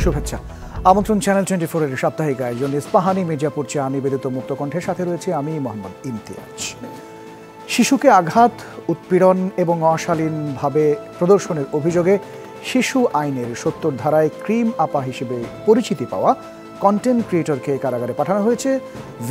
শুভেচ্ছা। আমন্ত্রণ চ্যানেল 24 এর সাপ্তাহিক আয়োজন ইস্পাহানি মির্জাপুর চা নিবেদিত মুক্তকণ্ঠের সাথে রয়েছে আমি মোহাম্মদ ইমতিয়াজ। শিশুকে আঘাত, উৎপীড়ন এবং অশালীনভাবে প্রদর্শনের অভিযোগে শিশু আইনের ৭০ ধারায় ক্রিম আপা হিসেবে পরিচিতি পাওয়া কন্টেন্ট ক্রিয়েটরকে কারাগারে পাঠানো হয়েছে।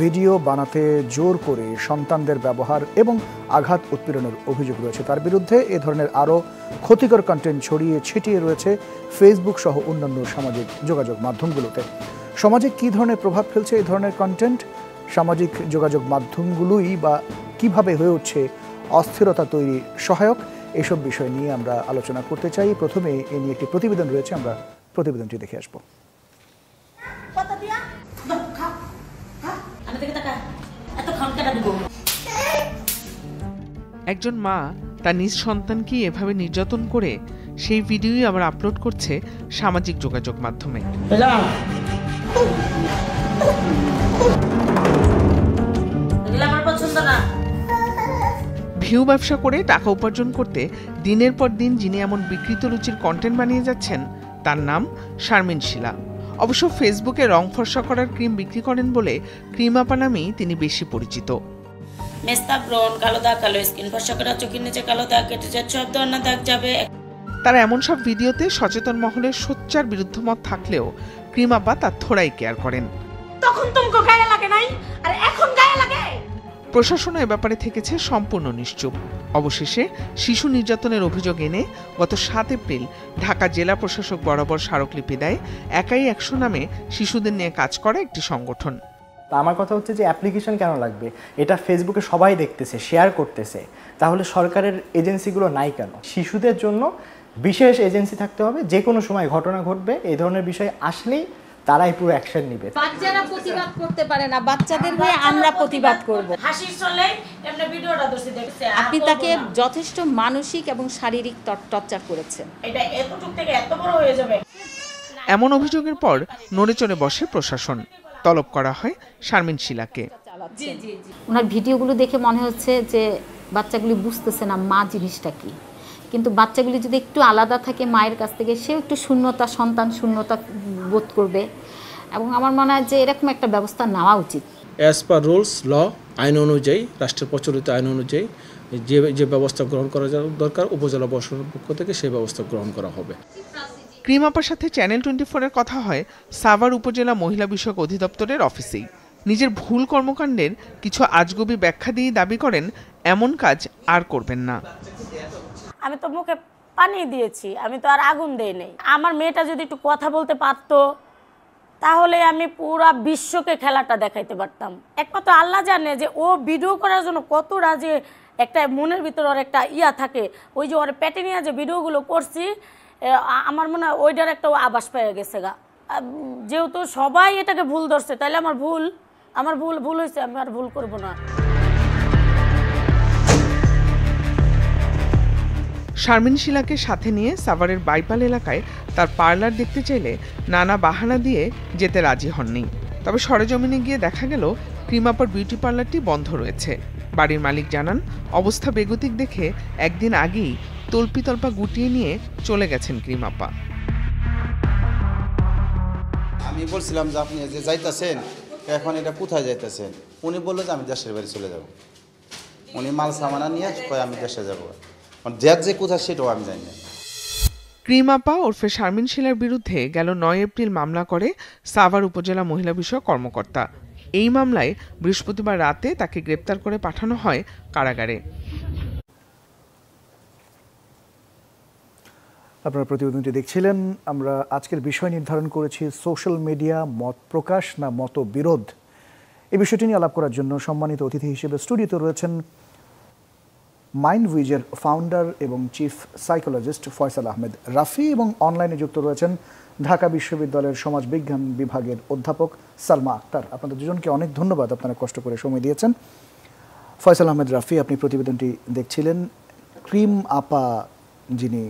ভিডিও বানাতে জোর করে সন্তানদের ব্যবহার এবং আঘাত উৎপীড়নের অভিযোগ রয়েছে তার বিরুদ্ধে। এ ধরনের আরও ক্ষতিকর কন্টেন্ট ছড়িয়ে ছিটিয়ে রয়েছে ফেসবুক সহ অন্যান্য সামাজিক যোগাযোগ মাধ্যমগুলোতে। সমাজে কী ধরনের প্রভাব ফেলছে এই ধরনের কন্টেন্ট? সামাজিক যোগাযোগ মাধ্যমগুলোই বা কীভাবে হয়ে উঠছে অস্থিরতা তৈরি সহায়ক? এসব বিষয় নিয়ে আমরা আলোচনা করতে চাই। প্রথমে এ নিয়ে একটি প্রতিবেদন রয়েছে, আমরা প্রতিবেদনটি দেখে আসবো। একজন মা তার নিজ সন্তানকে এভাবে নির্যাতন করে সেই ভিডিওই আবার আপলোড করছে সামাজিক যোগাযোগ মাধ্যমে। ভিউ ব্যবসা করে টাকা উপার্জন করতে দিনের পর দিন যিনি এমন বিকৃত রুচির কন্টেন্ট বানিয়ে যাচ্ছেন তার নাম শারমিন শিলা। অবশ্য ফেসবুকে রং ফর্সা করার ক্রিম বিক্রি করেন বলে ক্রিম আপা নামেই তিনি বেশি পরিচিত। মেস্তা ব্রন, কালো দাগ, কালো স্কিন ফর্সা করা, চোখের নিচে কালো দাগ কেটে যাচ্ছে, সব ধরনের দাগ যাবে। তারা এমন সব ভিডিওতে সচেতন মহলের সোচ্চার বিরুদ্ধ মত থাকলেও ক্রিম আপা তার থোড়াই কেয়ার করেন। তখন তোমাকে গায়ে লাগে নাই, আর এখন গায়ে লাগে। প্রশাসনও এ ব্যাপারে থেকেছে সম্পূর্ণ নিশ্চুপ। অবশেষে শিশু নির্যাতনের অভিযোগ এনে গত ৭ এপ্রিল ঢাকা জেলা প্রশাসক বরাবর স্মারকলিপি দেয় একাই ১০০ নামে শিশুদের নিয়ে কাজ করা একটি সংগঠন। আমার কথা হচ্ছে যে অ্যাপ্লিকেশন কেন লাগবে? এটা ফেসবুকে সবাই দেখতেছে, শেয়ার করতেছে, তাহলে সরকারের এজেন্সিগুলো নাই কেন? শিশুদের জন্য বিশেষ এজেন্সি থাকতে হবে। যে কোনো সময় ঘটনা ঘটবে, এই ধরনের বিষয় আসলেই তারাই পুরো অ্যাকশন নেবে। বাচ্চারা প্রতিবাদ করতে পারে না, বাচ্চাদের হয়ে আমরা প্রতিবাদ করব। হাসির চলে এমনি ভিডিওটা দর্শি দেখছে। আপনি তাকে যথেষ্ট মানসিক এবং শারীরিক টর্চার করেছেন। এটা এতটুক থেকে এত বড় হয়ে যাবে। এমন অভিযোগের পর নড়ে চড়ে বসে প্রশাসন। তলব করা হয় শারমিন শিলাকে। ওনার ভিডিওগুলো দেখে মনে হচ্ছে যে বাচ্চাগুলি বুঝতেছে না মা জিনিসটা কি, কিন্তু বাচ্চাগুলি যদি একটু আলাদা থাকে মায়ের কাছ থেকে, সেও একটু সন্তান শূন্যতা বোধ করবে। এবং আমার মনে হয় যে এরকম একটা ব্যবস্থা নেওয়া উচিত। অ্যাজ পার রুলস, ল, আইন অনুযায়ী, রাষ্ট্রের প্রচলিত আইন অনুযায়ী যে ব্যবস্থা গ্রহণ করা দরকার উপজেলা প্রশাসনের পক্ষ থেকে সেই ব্যবস্থা গ্রহণ করা হবে। ক্রিম আপার সাথে চ্যানেল 24 এর কথা হয় সাভার উপজেলা মহিলা বিষয়ক অধিদপ্তরের অফিসেই। নিজের ভুল কর্মকাণ্ডের কিছু আজগুবি ব্যাখ্যা দিয়ে দাবি করেন এমন কাজ আর করবেন না। আমি তো মুখে পানি দিয়েছি, আমি তো আর আগুন দেই নাই। আমার মেয়েটা যদি একটু কথা বলতে পারতো তাহলে আমি পুরা বিশ্বকে খেলাটা দেখাইতে পারতাম। একমাত্র আল্লাহ জানে যে ও ভিডিও করার জন্য কতটা যে একটা মনের ভিতর ওর একটা ইয়া থাকে। ওই যে ওর পেটে নিয়ে যে ভিডিওগুলো করছি, আমার মনে হয় ওইটার একটা আভাস পেয়ে গেছে গা। যেহেতু সবাই এটাকে ভুল ধরছে, তাহলে আমার ভুল হয়েছে, আমি আর ভুল করব না। শারমিন শিলাকে সাথে নিয়ে সাভারের বাইপাল এলাকায় তার পার্লার দেখতে চাইলে নানা বাহানা দিয়ে যেতে রাজি হননি। তবে সরেজমিনে গিয়ে দেখা গেল ক্রিম আপার বিউটি পার্লারটি বন্ধ রয়েছে। বাড়ির মালিক জানান অবস্থা বেগতিক দেখে একদিন আগেই তল্পা গুটিয়ে নিয়ে চলে গেছেন ক্রিম আপা। আমি বলছিলাম যে আপনি যে যাইতেছেন এখন এটা কোথায় যাইতেছেন? উনি বললো যে আমি দেশের বাড়ি চলে যাব। উনি মাল সামানা নিয়ে কয় আমি দেশে যাবো, যে কোথায় সেটাও আমি জানি না। ক্রিম আপা ওরফে শারমিন শিলার বিরুদ্ধে গেল ৯ এপ্রিল মামলা করে সাভার উপজেলা মহিলা বিষয়ক কর্মকর্তা। এই মামলায় বৃহস্পতিবার রাতে তাকে গ্রেপ্তার করে পাঠানো হয় কারাগারে। আপনারা প্রতিবেদনটি দেখছিলেন। আমরা আজকের বিষয় নির্ধারণ করেছি সোশ্যাল মিডিয়া মত প্রকাশ না মত বিরোধ। এই বিষয়টি নিয়ে আলাপ করার জন্য সম্মানিত অতিথি হিসেবে স্টুডিওতে রয়েছেন মাইন্ডউইজের ফাউন্ডার এবং চিফ সাইকোলজিস্ট ফয়সাল আহমেদ রাফি এবং অনলাইনে যুক্ত রয়েছেন ঢাকা বিশ্ববিদ্যালয়ের সমাজবিজ্ঞান বিভাগের অধ্যাপক সালমা আক্তার। আপনাদের দুজনকে অনেক ধন্যবাদ, আপনারা কষ্ট করে সময় দিয়েছেন। ফয়সাল আহমেদ রাফি, আপনি প্রতিবেদনটি দেখছিলেন। ক্রিম আপা, যিনি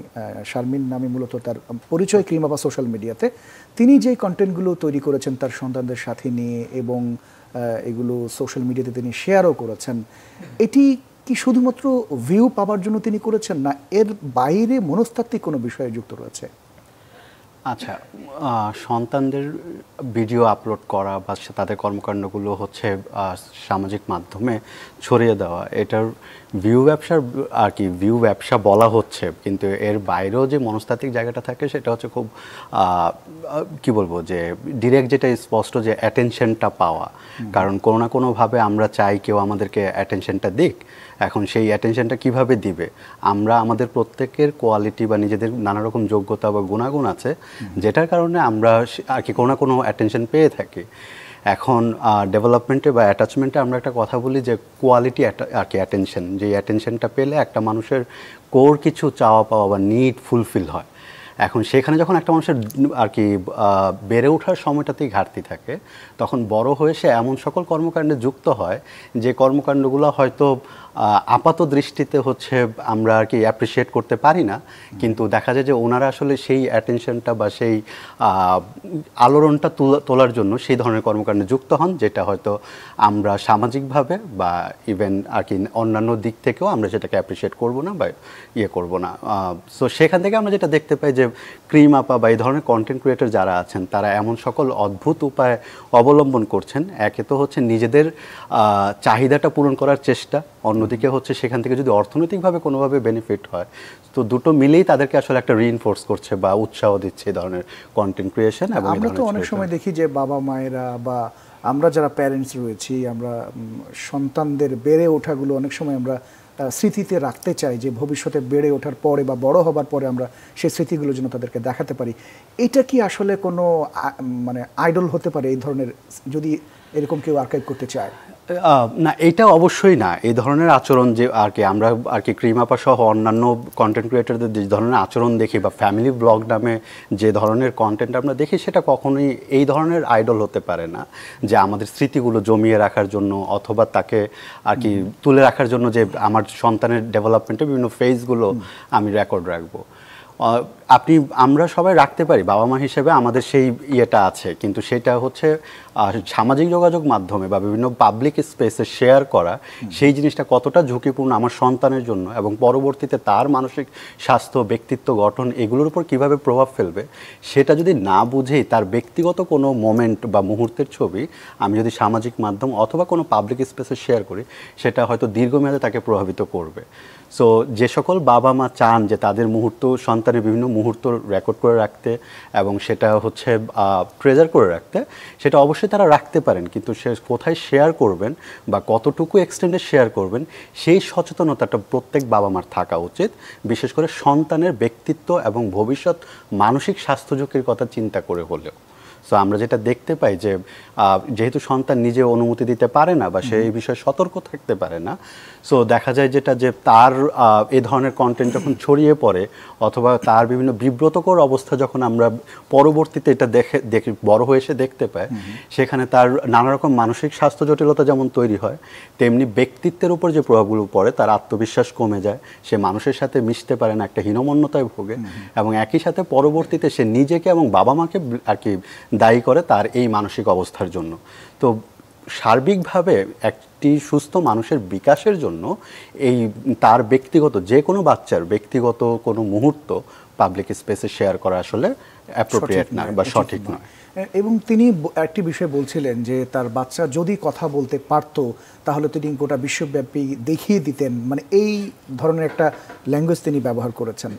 শারমিন নামে মূলত তার পরিচয় ক্রিম আপা সোশ্যাল মিডিয়াতে, তিনি যে কন্টেন্টগুলো তৈরি করেছেন তার সন্তানদের সাথে নিয়ে এবং এগুলো সোশ্যাল মিডিয়াতে তিনি শেয়ারও করেছেন, এটি কি শুধুমাত্র ভিউ পাওয়ার জন্য তিনি করেছেন না এর বাইরে মনস্তাত্ত্বিক কোনো বিষয়ে যুক্ত রয়েছে? আচ্ছা, সন্তানদের ভিডিও আপলোড করা বা তাদের কর্মকাণ্ডগুলো হচ্ছে সামাজিক মাধ্যমে ছড়িয়ে দেওয়া, এটার ভিউ ব্যবসার আর কি ভিউ ব্যবসা বলা হচ্ছে, কিন্তু এর বাইরেও যে মনস্তাত্ত্বিক জায়গাটা থাকে সেটা হচ্ছে খুব কি বলবো, যে ডিরেক্ট যেটা স্পষ্ট, যে অ্যাটেনশনটা পাওয়া। কারণ কোনো না কোনোভাবে আমরা চাই কেউ আমাদেরকে অ্যাটেনশনটা দিক। এখন সেই অ্যাটেনশনটা কিভাবে দিবে? আমরা আমাদের প্রত্যেকের কোয়ালিটি বা নিজেদের নানা রকম যোগ্যতা বা গুণাগুণ আছে, যেটার কারণে আমরা আর কি কোনো না কোনো অ্যাটেনশন পেয়ে থাকি। এখন ডেভেলপমেন্টে বা অ্যাটাচমেন্টে আমরা একটা কথা বলি যে কোয়ালিটি আর কি অ্যাটেনশন, যে অ্যাটেনশনটা পেলে একটা মানুষের কোর কিছু চাওয়া পাওয়া বা নিড ফুলফিল হয়। এখন সেখানে যখন একটা মানুষের আর কি বেড়ে ওঠার সময়টাতেই ঘাটতি থাকে, তখন বড় হয়ে সে এমন সকল কর্মকাণ্ডে যুক্ত হয় যে কর্মকাণ্ডগুলো হয়তো আপাত দৃষ্টিতে হচ্ছে আমরা আর কি অ্যাপ্রিসিয়েট করতে পারি না, কিন্তু দেখা যায় যে ওনারা আসলে সেই অ্যাটেনশনটা বা সেই আলোড়নটা তোলার জন্য সেই ধরনের কর্মকাণ্ডে যুক্ত হন, যেটা হয়তো আমরা সামাজিকভাবে বা ইভেন আর কি অন্যান্য দিক থেকেও আমরা সেটাকে অ্যাপ্রিসিয়েট করবো না বা করবো না। সো সেখান থেকে আমরা যেটা দেখতে পাই যে ক্রিম আপা বা এই ধরনের কন্টেন্ট ক্রিয়েটর যারা আছেন, তারা এমন সকল অদ্ভুত উপায় অবলম্বন করছেন। একে তো হচ্ছে নিজেদের চাহিদাটা পূরণ করার চেষ্টা, অন্যদিকে হচ্ছে সেখান থেকে যদি অর্থনৈতিকভাবে কোনোভাবে বেনিফিট হয়, তো দুটো মিলেই তাদেরকে আসলে একটা রিইনফোর্স করছে বা উৎসাহ দিচ্ছে এই ধরনের কন্টেন্ট ক্রিয়েশন। এবং আমরা তো অনেক সময় দেখি যে বাবা মায়েরা বা আমরা যারা প্যারেন্টস রয়েছি, আমরা সন্তানদের বেড়ে ওঠাগুলো অনেক সময় আমরা স্মৃতিতে রাখতে চাই, যে ভবিষ্যতে বেড়ে ওঠার পরে বা বড় হবার পরে আমরা সেই স্মৃতিগুলো যেন তাদেরকে দেখাতে পারি। এটা কি আসলে কোনো মানে আইডল হতে পারে এই ধরনের, যদি এরকম কেউ আর্কাইভ করতে চায়? না, এটা অবশ্যই না। এই ধরনের আচরণ যে আর কি আমরা আর কি ক্রিম আপা সহ অন্যান্য কন্টেন্ট ক্রিয়েটরদের যে ধরনের আচরণ দেখি বা ফ্যামিলি ব্লগ নামে যে ধরনের কন্টেন্ট আমরা দেখি, সেটা কখনোই এই ধরনের আইডল হতে পারে না, যে আমাদের স্মৃতিগুলো জমিয়ে রাখার জন্য অথবা তাকে আর কি তুলে রাখার জন্য, যে আমার সন্তানের ডেভেলপমেন্টের বিভিন্ন ফেজগুলো আমি রেকর্ড রাখবো। আমরা সবাই রাখতে পারি, বাবা মা হিসেবে আমাদের সেই ইয়েটা আছে, কিন্তু সেটা হচ্ছে সামাজিক যোগাযোগ মাধ্যমে বা বিভিন্ন পাবলিক স্পেসে শেয়ার করা, সেই জিনিসটা কতটা ঝুঁকিপূর্ণ আমার সন্তানের জন্য এবং পরবর্তীতে তার মানসিক স্বাস্থ্য, ব্যক্তিত্ব গঠন, এগুলোর উপর কিভাবে প্রভাব ফেলবে, সেটা যদি না বুঝেই তার ব্যক্তিগত কোনো মোমেন্ট বা মুহূর্তের ছবি আমি যদি সামাজিক মাধ্যম অথবা কোনো পাবলিক স্পেসে শেয়ার করি, সেটা হয়তো দীর্ঘমেয়াদে তাকে প্রভাবিত করবে। সো যে সকল বাবা মা চান যে তাদের সন্তানের বিভিন্ন মুহূর্ত রেকর্ড করে রাখতে এবং সেটা হচ্ছে ট্রেজার করে রাখতে, সেটা অবশ্যই তারা রাখতে পারেন, কিন্তু সে কোথায় শেয়ার করবেন বা কতটুকু এক্সটেন্ডে শেয়ার করবেন, সেই সচেতনতাটা প্রত্যেক বাবা মার থাকা উচিত, বিশেষ করে সন্তানের ব্যক্তিত্ব এবং ভবিষ্যৎ মানসিক স্বাস্থ্য ঝুঁকির কথা চিন্তা করে হলেও। সো আমরা যেটা দেখতে পাই যে যেহেতু সন্তান নিজে অনুমতি দিতে পারে না বা সে এই বিষয়ে সতর্ক থাকতে পারে না, সো দেখা যায় যেটা যে তার এই ধরনের কন্টেন্ট যখন ছড়িয়ে পড়ে অথবা তার বিভিন্ন বিব্রতকর অবস্থা যখন আমরা পরবর্তীতে এটা দেখে বড় হয়ে এসে দেখতে পাই, সেখানে তার নানা রকম মানসিক স্বাস্থ্য জটিলতা যেমন তৈরি হয়, তেমনি ব্যক্তিত্বের উপর যে প্রভাবগুলো পড়ে, তার আত্মবিশ্বাস কমে যায়, সে মানুষের সাথে মিশতে পারে না, একটা হীনমন্যতায় ভোগে, এবং একই সাথে পরবর্তীতে সে নিজেকে এবং বাবা মাকে আর কি দায়ী করে তার এই মানসিক অবস্থার জন্য। তো সার্বিকভাবে একটি সুস্থ মানুষের বিকাশের জন্য এই তার ব্যক্তিগত যে কোনো বাচ্চার ব্যক্তিগত কোনো মুহূর্ত পাবলিক স্পেসে শেয়ার করা আসলে অ্যাপ্রোপ্রিয়েট না বা সঠিক নয়। এবং তিনি একটি বিষয় বলছিলেন যে তার বাচ্চা যদি কথা বলতে পারতো তাহলে তিনি গোটা বিশ্বব্যাপী দেখিয়ে দিতেন, মানে এই ধরনের একটা ল্যাঙ্গুয়েজ তিনি ব্যবহার করেছেন।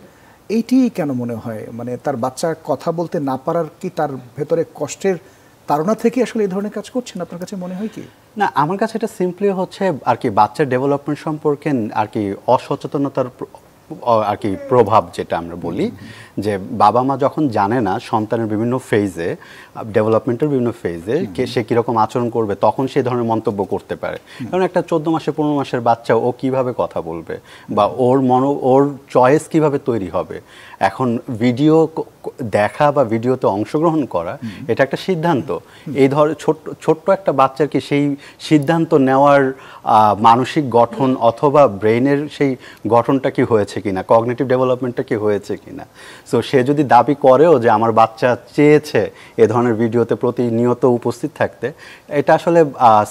এইটি কেন মনে হয়, মানে তার বাচ্চা কথা বলতে না পারার কি তার ভেতরে কষ্টের তাড়না থেকে আসলে এই ধরনের কাজ করছেন, আপনার কাছে মনে হয় কি? না, আমার কাছে এটা সিম্পলি হচ্ছে আর কি বাচ্চার ডেভেলপমেন্ট সম্পর্কে আর কি অসচেতনতার আর কি প্রভাব, যেটা আমরা বলি যে বাবা মা যখন জানে না সন্তানের বিভিন্ন ফেজে, ডেভেলপমেন্টের বিভিন্ন ফেজে সে কীরকম আচরণ করবে, তখন সেই ধরনের মন্তব্য করতে পারে। কারণ একটা 14 মাসের 15 মাসের বাচ্চা ও কিভাবে কথা বলবে বা ওর চয়েস কিভাবে তৈরি হবে। এখন ভিডিও দেখা বা ভিডিওতে অংশগ্রহণ করা এটা একটা সিদ্ধান্ত। এই ছোট্ট একটা বাচ্চার কি সেই সিদ্ধান্ত নেওয়ার মানসিক গঠন অথবা ব্রেইনের সেই গঠনটা কি হয়েছে কিনা, কগনিটিভ ডেভেলপমেন্টটা কি হয়েছে কিনা। সো সে যদি দাবি করেও যে আমার বাচ্চা চেয়েছে এ ধরনের ভিডিওতে প্রতিনিয়ত উপস্থিত থাকতে, এটা আসলে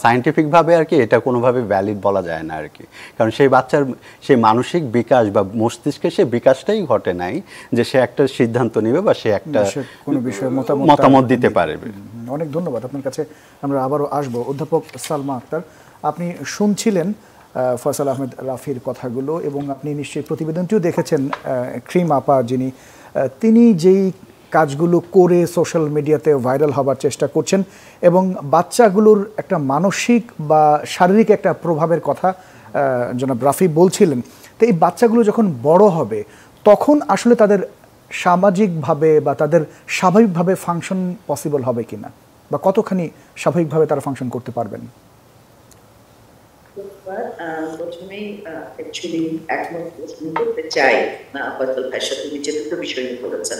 সায়েন্টিফিকভাবে আর কি এটা কোনোভাবে ভ্যালিড বলা যায় না আর কি। কারণ সেই বাচ্চার সেই মানসিক বিকাশ বা মস্তিষ্কে সে বিকাশটাই ঘটে নাই যে সে একটা সিদ্ধান্ত নেবে বা সে একটা কোনো বিষয়ে মতামত দিতে পারবে। অনেক ধন্যবাদ আপনার কাছে। আমরা আবারও আসবো। অধ্যাপক সালমা আক্তার, আপনি শুনছিলেন ফয়সাল আহমেদ রাফির কথাগুলো এবং আপনি নিশ্চয়ই প্রতিবেদনটিও দেখেছেন। ক্রিম আপা যিনি, তিনি যেই কাজগুলো করে সোশ্যাল মিডিয়াতে ভাইরাল হবার চেষ্টা করছেন এবং বাচ্চাগুলোর একটা মানসিক বা শারীরিক একটা প্রভাবের কথা জনাব রাফি বলছিলেন। তো এই বাচ্চাগুলো যখন বড় হবে তখন আসলে তাদের সামাজিকভাবে বা তাদের স্বাভাবিকভাবে ফাংশন পসিবল হবে কিনা, বা কতখানি স্বাভাবিকভাবে তারা ফাংশন করতে পারবেন? প্রথমেই অ্যাকচুয়ালি একমত পোষণ করতে চাই ফয়সাল ভাইয়ের সাথে। তুমি যে দুটো বিষয় বলেছেন,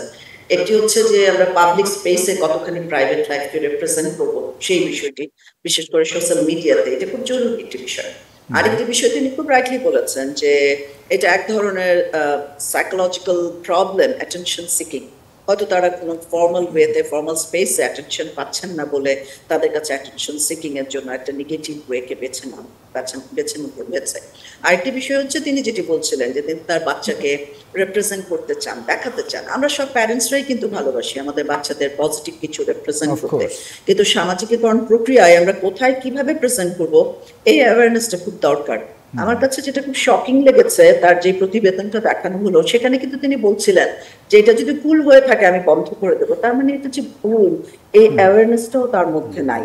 একটি হচ্ছে যে আমরা পাবলিক স্পেসে কতখানি প্রাইভেট লাইফকে রিপ্রেজেন্ট করবো সেই বিষয়টি, বিশেষ করে সোশ্যাল মিডিয়াতে, এটা খুব জরুরি একটি বিষয়। আরেকটি বিষয় তিনি খুব রাইটলি বলেছেন যে এটা এক ধরনের সাইকোলজিক্যাল প্রবলেম, অ্যাটেনশন সিকিং। হয়তো তারা কোনো ফর্মাল ওয়েতে ফর্মাল স্পেসে অ্যাটেনশন পাচ্ছেন না বলে তাদের কাছে অ্যাটেনশন সিকিং এর জন্য একটা নেগেটিভ ওয়েকে বেছে নিতে হয়েছে। আরেকটি বিষয় হচ্ছে তিনি যেটি বলছিলেন যে তিনি তার বাচ্চাকে রিপ্রেজেন্ট করতে চান, দেখাতে চান। আমরা সব প্যারেন্টসরাই কিন্তু ভালোবাসি আমাদের বাচ্চাদের পজিটিভ কিছু রিপ্রেজেন্ট করতে, কিন্তু সামাজিকীকরণ প্রক্রিয়ায় আমরা কোথায় কিভাবে প্রেজেন্ট করব এই অ্যাওয়ারনেসটা খুব দরকার। আমার কাছে যেটা খুব শকিং লেগেছে তার যে প্রতিবেদনটা দেখানো হলো, সেখানে কিন্তু তিনি বলছিলেন যে এটা যদি ভুল হয়ে থাকে আমি বন্ধ করে দেবো। তার মানে এটা যে ভুল, এই অ্যাওয়ারনেসটাও তার মধ্যে নাই।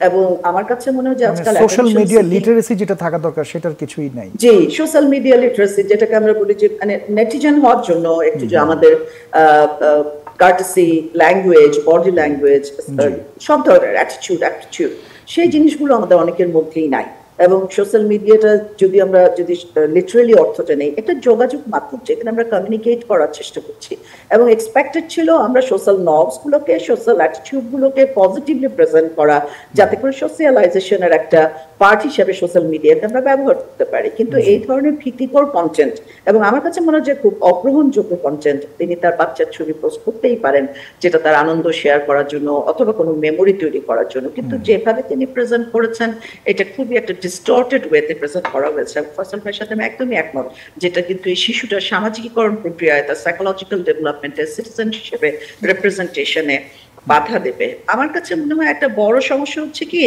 এবং আমার কাছে মনে হয় যে আজকাল সোশ্যাল মিডিয়া লিটারেসি যেটা থাকা দরকার সেটার কিছুই নাই। জি, সোশ্যাল মিডিয়া লিটারেসি যেটাকে আমরা বলি যে মানে নেটিজেন হওয়ার জন্য একটু যে আমাদের কার্টেসি, ল্যাঙ্গুয়েজ, বডি ল্যাঙ্গুয়েজ, সব ধরনের অ্যাটিটিউড সেই জিনিসগুলো আমাদের অনেকের মধ্যেই নাই। এবং সোশ্যাল মিডিয়াটা যদি আমরা লিটারালি অর্থটা নেই, একটা যোগাযোগ মাধ্যম যেখানে আমরা কমিউনিকেট করার চেষ্টা করছি, এবং এক্সপেক্টেড ছিল আমরা সোশ্যাল নর্মস গুলোকে, সোশ্যাল অ্যাটিটিউড গুলোকে পজিটিভলি প্রেজেন্ট করা, যাতে করে সোশ্যালাইজেশনের একটা পার্ট হিসেবে সোশ্যাল মিডিয়াকে আমরা ব্যবহার করতে পারি। কিন্তু এই ধরনের ভীতিকর কন্টেন্ট, এবং আমার কাছে মনে হয় যে খুব অগ্রহণযোগ্য কন্টেন্ট, তিনি তার বাচ্চার ছবি পোস্ট করতেই পারেন যেটা তার আনন্দ শেয়ার করার জন্য অথবা কোনো মেমোরি তৈরি করার জন্য, কিন্তু যেভাবে তিনি প্রেজেন্ট করেছেন এটা খুবই একটা ডিস্টর্টেড ওয়েতে প্রেজেন্ট করা হয়েছে। ফয়সাল ভাইয়ের সাথে আমি একদমই একমত, যেটা কিন্তু এই শিশুটার সামাজিকীকরণ প্রক্রিয়ায়, তার সাইকোলজিক্যাল ডেভেলপমেন্টে, সিটিজেন হিসেবে রিপ্রেজেন্টেশনে বাধা দেবে। আমার কাছে মনে হয় একটা বড় সমস্যা হচ্ছে কি,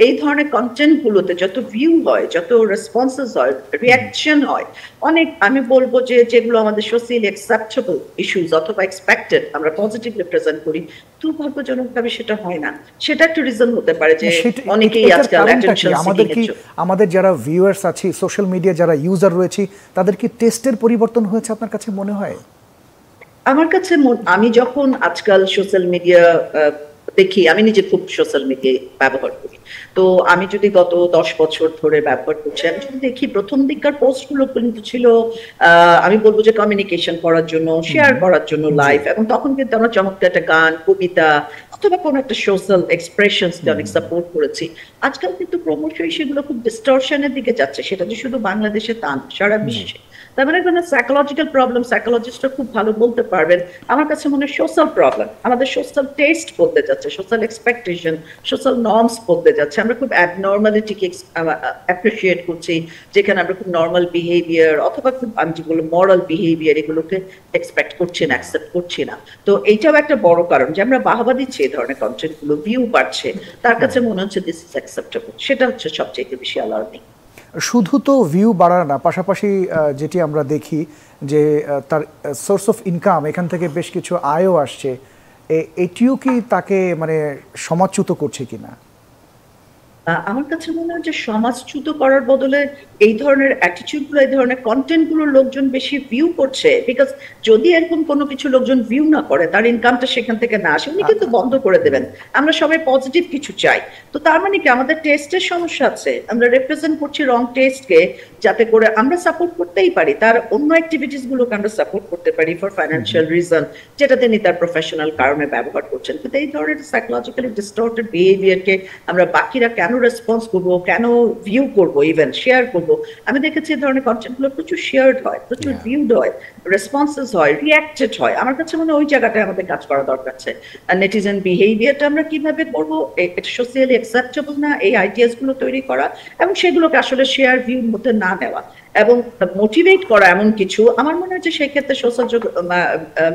এই ধরনের কন্টেন্ট গুলোতে যত ভিউ হয়, যত রেসপন্সেস হয়, রিয়াকশন হয়, অনেক আমি বলবো যে যেগুলো আমাদের সোশ্যালি অ্যাকসেপ্টেবল ইস্যুস অথবা এক্সপেক্টেড আমরা পজিটিভলি প্রেজেন্ট করি, দুর্ভাগ্যজনকভাবে সেটা হয় না। সেটা একটা রিজন হতে পারে যে অনেকেই আজকাল অ্যাটেনশন সিকিং। আমাদের যারা ভিউয়ার্স আছি, সোশ্যাল মিডিয়া যারা ইউজার রয়েছে, তাদের কি টেস্টের পরিবর্তন হয়েছে আপনার কাছে মনে হয়? আমার কাছে আমি যখন আজকাল সোশ্যাল মিডিয়া দেখি, আমি নিজে খুব সোশ্যাল মিডিয়া ব্যবহার করি, তো আমি যদি গত 10 বছর ধরে ব্যবহার করছি, আমি যদি দেখি প্রথম দিককার পোস্ট গুলো কিন্তু ছিল আমি বলবো যে কমিউনিকেশন করার জন্য, শেয়ার করার জন্য লাইভ, এবং তখন কিন্তু আমরা চমৎকার একটা গান, কবিতা অথবা কোনো একটা সোশ্যাল এক্সপ্রেশনসকে অনেক সাপোর্ট করেছি। আজকাল কিন্তু ক্রমশই সেগুলো খুব ডিস্টরশনের দিকে যাচ্ছে, সেটা যে শুধু বাংলাদেশে তা না, সারা বিশ্বে। তার মানে কোনো সাইকোলজিক্যাল প্রবলেম, সাইকোলজিস্টরা খুব ভালো বলতে পারবেন। আমার কাছে মনে হয় সোশ্যাল প্রবলেম, আমাদের সোশ্যাল টেস্ট বলতে যাচ্ছে, সোশ্যাল এক্সপেকটেশন, সোশ্যাল নর্মস বলতে যাচ্ছে। আমরা খুব অ্যাবনর্মালিটিকে অ্যাপ্রিসিয়েট করছি, যেখানে আমরা খুব নর্মাল বিহেভিয়ার অথবা খুব আমি যেগুলো মরাল বিহেভিয়ার এগুলোকে এক্সপেক্ট করছি না, অ্যাকসেপ্ট করছি না। তো এইটাও একটা বড় কারণ যে আমরা বাহবা দিচ্ছি এই ধরনের কন্টেন্ট গুলো, ভিউ বাড়ছে, তার কাছে মনে হচ্ছে দিস ইজ অ্যাকসেপ্টেবল। সেটা হচ্ছে সবচেয়ে বেশি অ্যালার্মিং। শুধু তো ভিউ বাড়ার না, পাশাপাশি যেটি আমরা দেখি যে তার সোর্স অফ ইনকাম, এখান থেকে বেশ কিছু আয়ও আসছে, এটিও কি তাকে মানে সমাজচ্যুত করছে কিনা? আমার কাছে মনে হয় যে সমাজচ্যুত করার বদলে এই ধরনের অ্যাটিটিউড গুলো, এই ধরনের কন্টেন্ট গুলো লোকজন বেশি ভিউ করছে। বিকজ যদি এরকম কোনো কিছু লোকজন ভিউ না করে, তার ইনকামটা সেখান থেকে না আসে, উনি কিন্তু বন্ধ করে দেবেন। আমরা সবাই পজিটিভ কিছু চাই, তো তার মানে কি আমাদের টেস্টের সমস্যা আছে, আমরা রিপ্রেজেন্ট করছি রং টেস্টকে, যাতে করে আমরা সাপোর্ট করতেই পারি তার অন্য অ্যাক্টিভিটিস গুলোকে আমরা সাপোর্ট করতে পারি ফর ফাইন্যান্সিয়াল রিজন, যেটা তিনি তার প্রফেশনাল কারণে ব্যবহার করছেন। কিন্তু এই ধরনের সাইকোলজিক্যালি ডিস্টর্টেড বিহেভিয়ারকে আমরা বাকিরা কেন কেন রেসপন্স করবো, কেন ভিউ করবো, ইভেন শেয়ার করবো। আমি দেখেছি এই ধরনের কন্টেন্টগুলো প্রচুর শেয়ার্ড হয়, প্রচুর ভিউড হয়, রেসপন্সেস হয়, রিয়াক্টেড হয়। আমার কাছে মনে হয় ওই জায়গাটায় আমাদের কাজ করা দরকার আছে। নেটিজেন বিহেভিয়ারটা আমরা কিভাবে করবো, এটা সোশিয়ালি অ্যাকসেপ্টেবল না, এই আইডিয়াস গুলো তৈরি করা এবং সেগুলোকে আসলে শেয়ার ভিউর মধ্যে না নেওয়া এবং মোটিভেট করা এমন কিছু। আমার মনে হয় যে সেই ক্ষেত্রে সোশ্যাল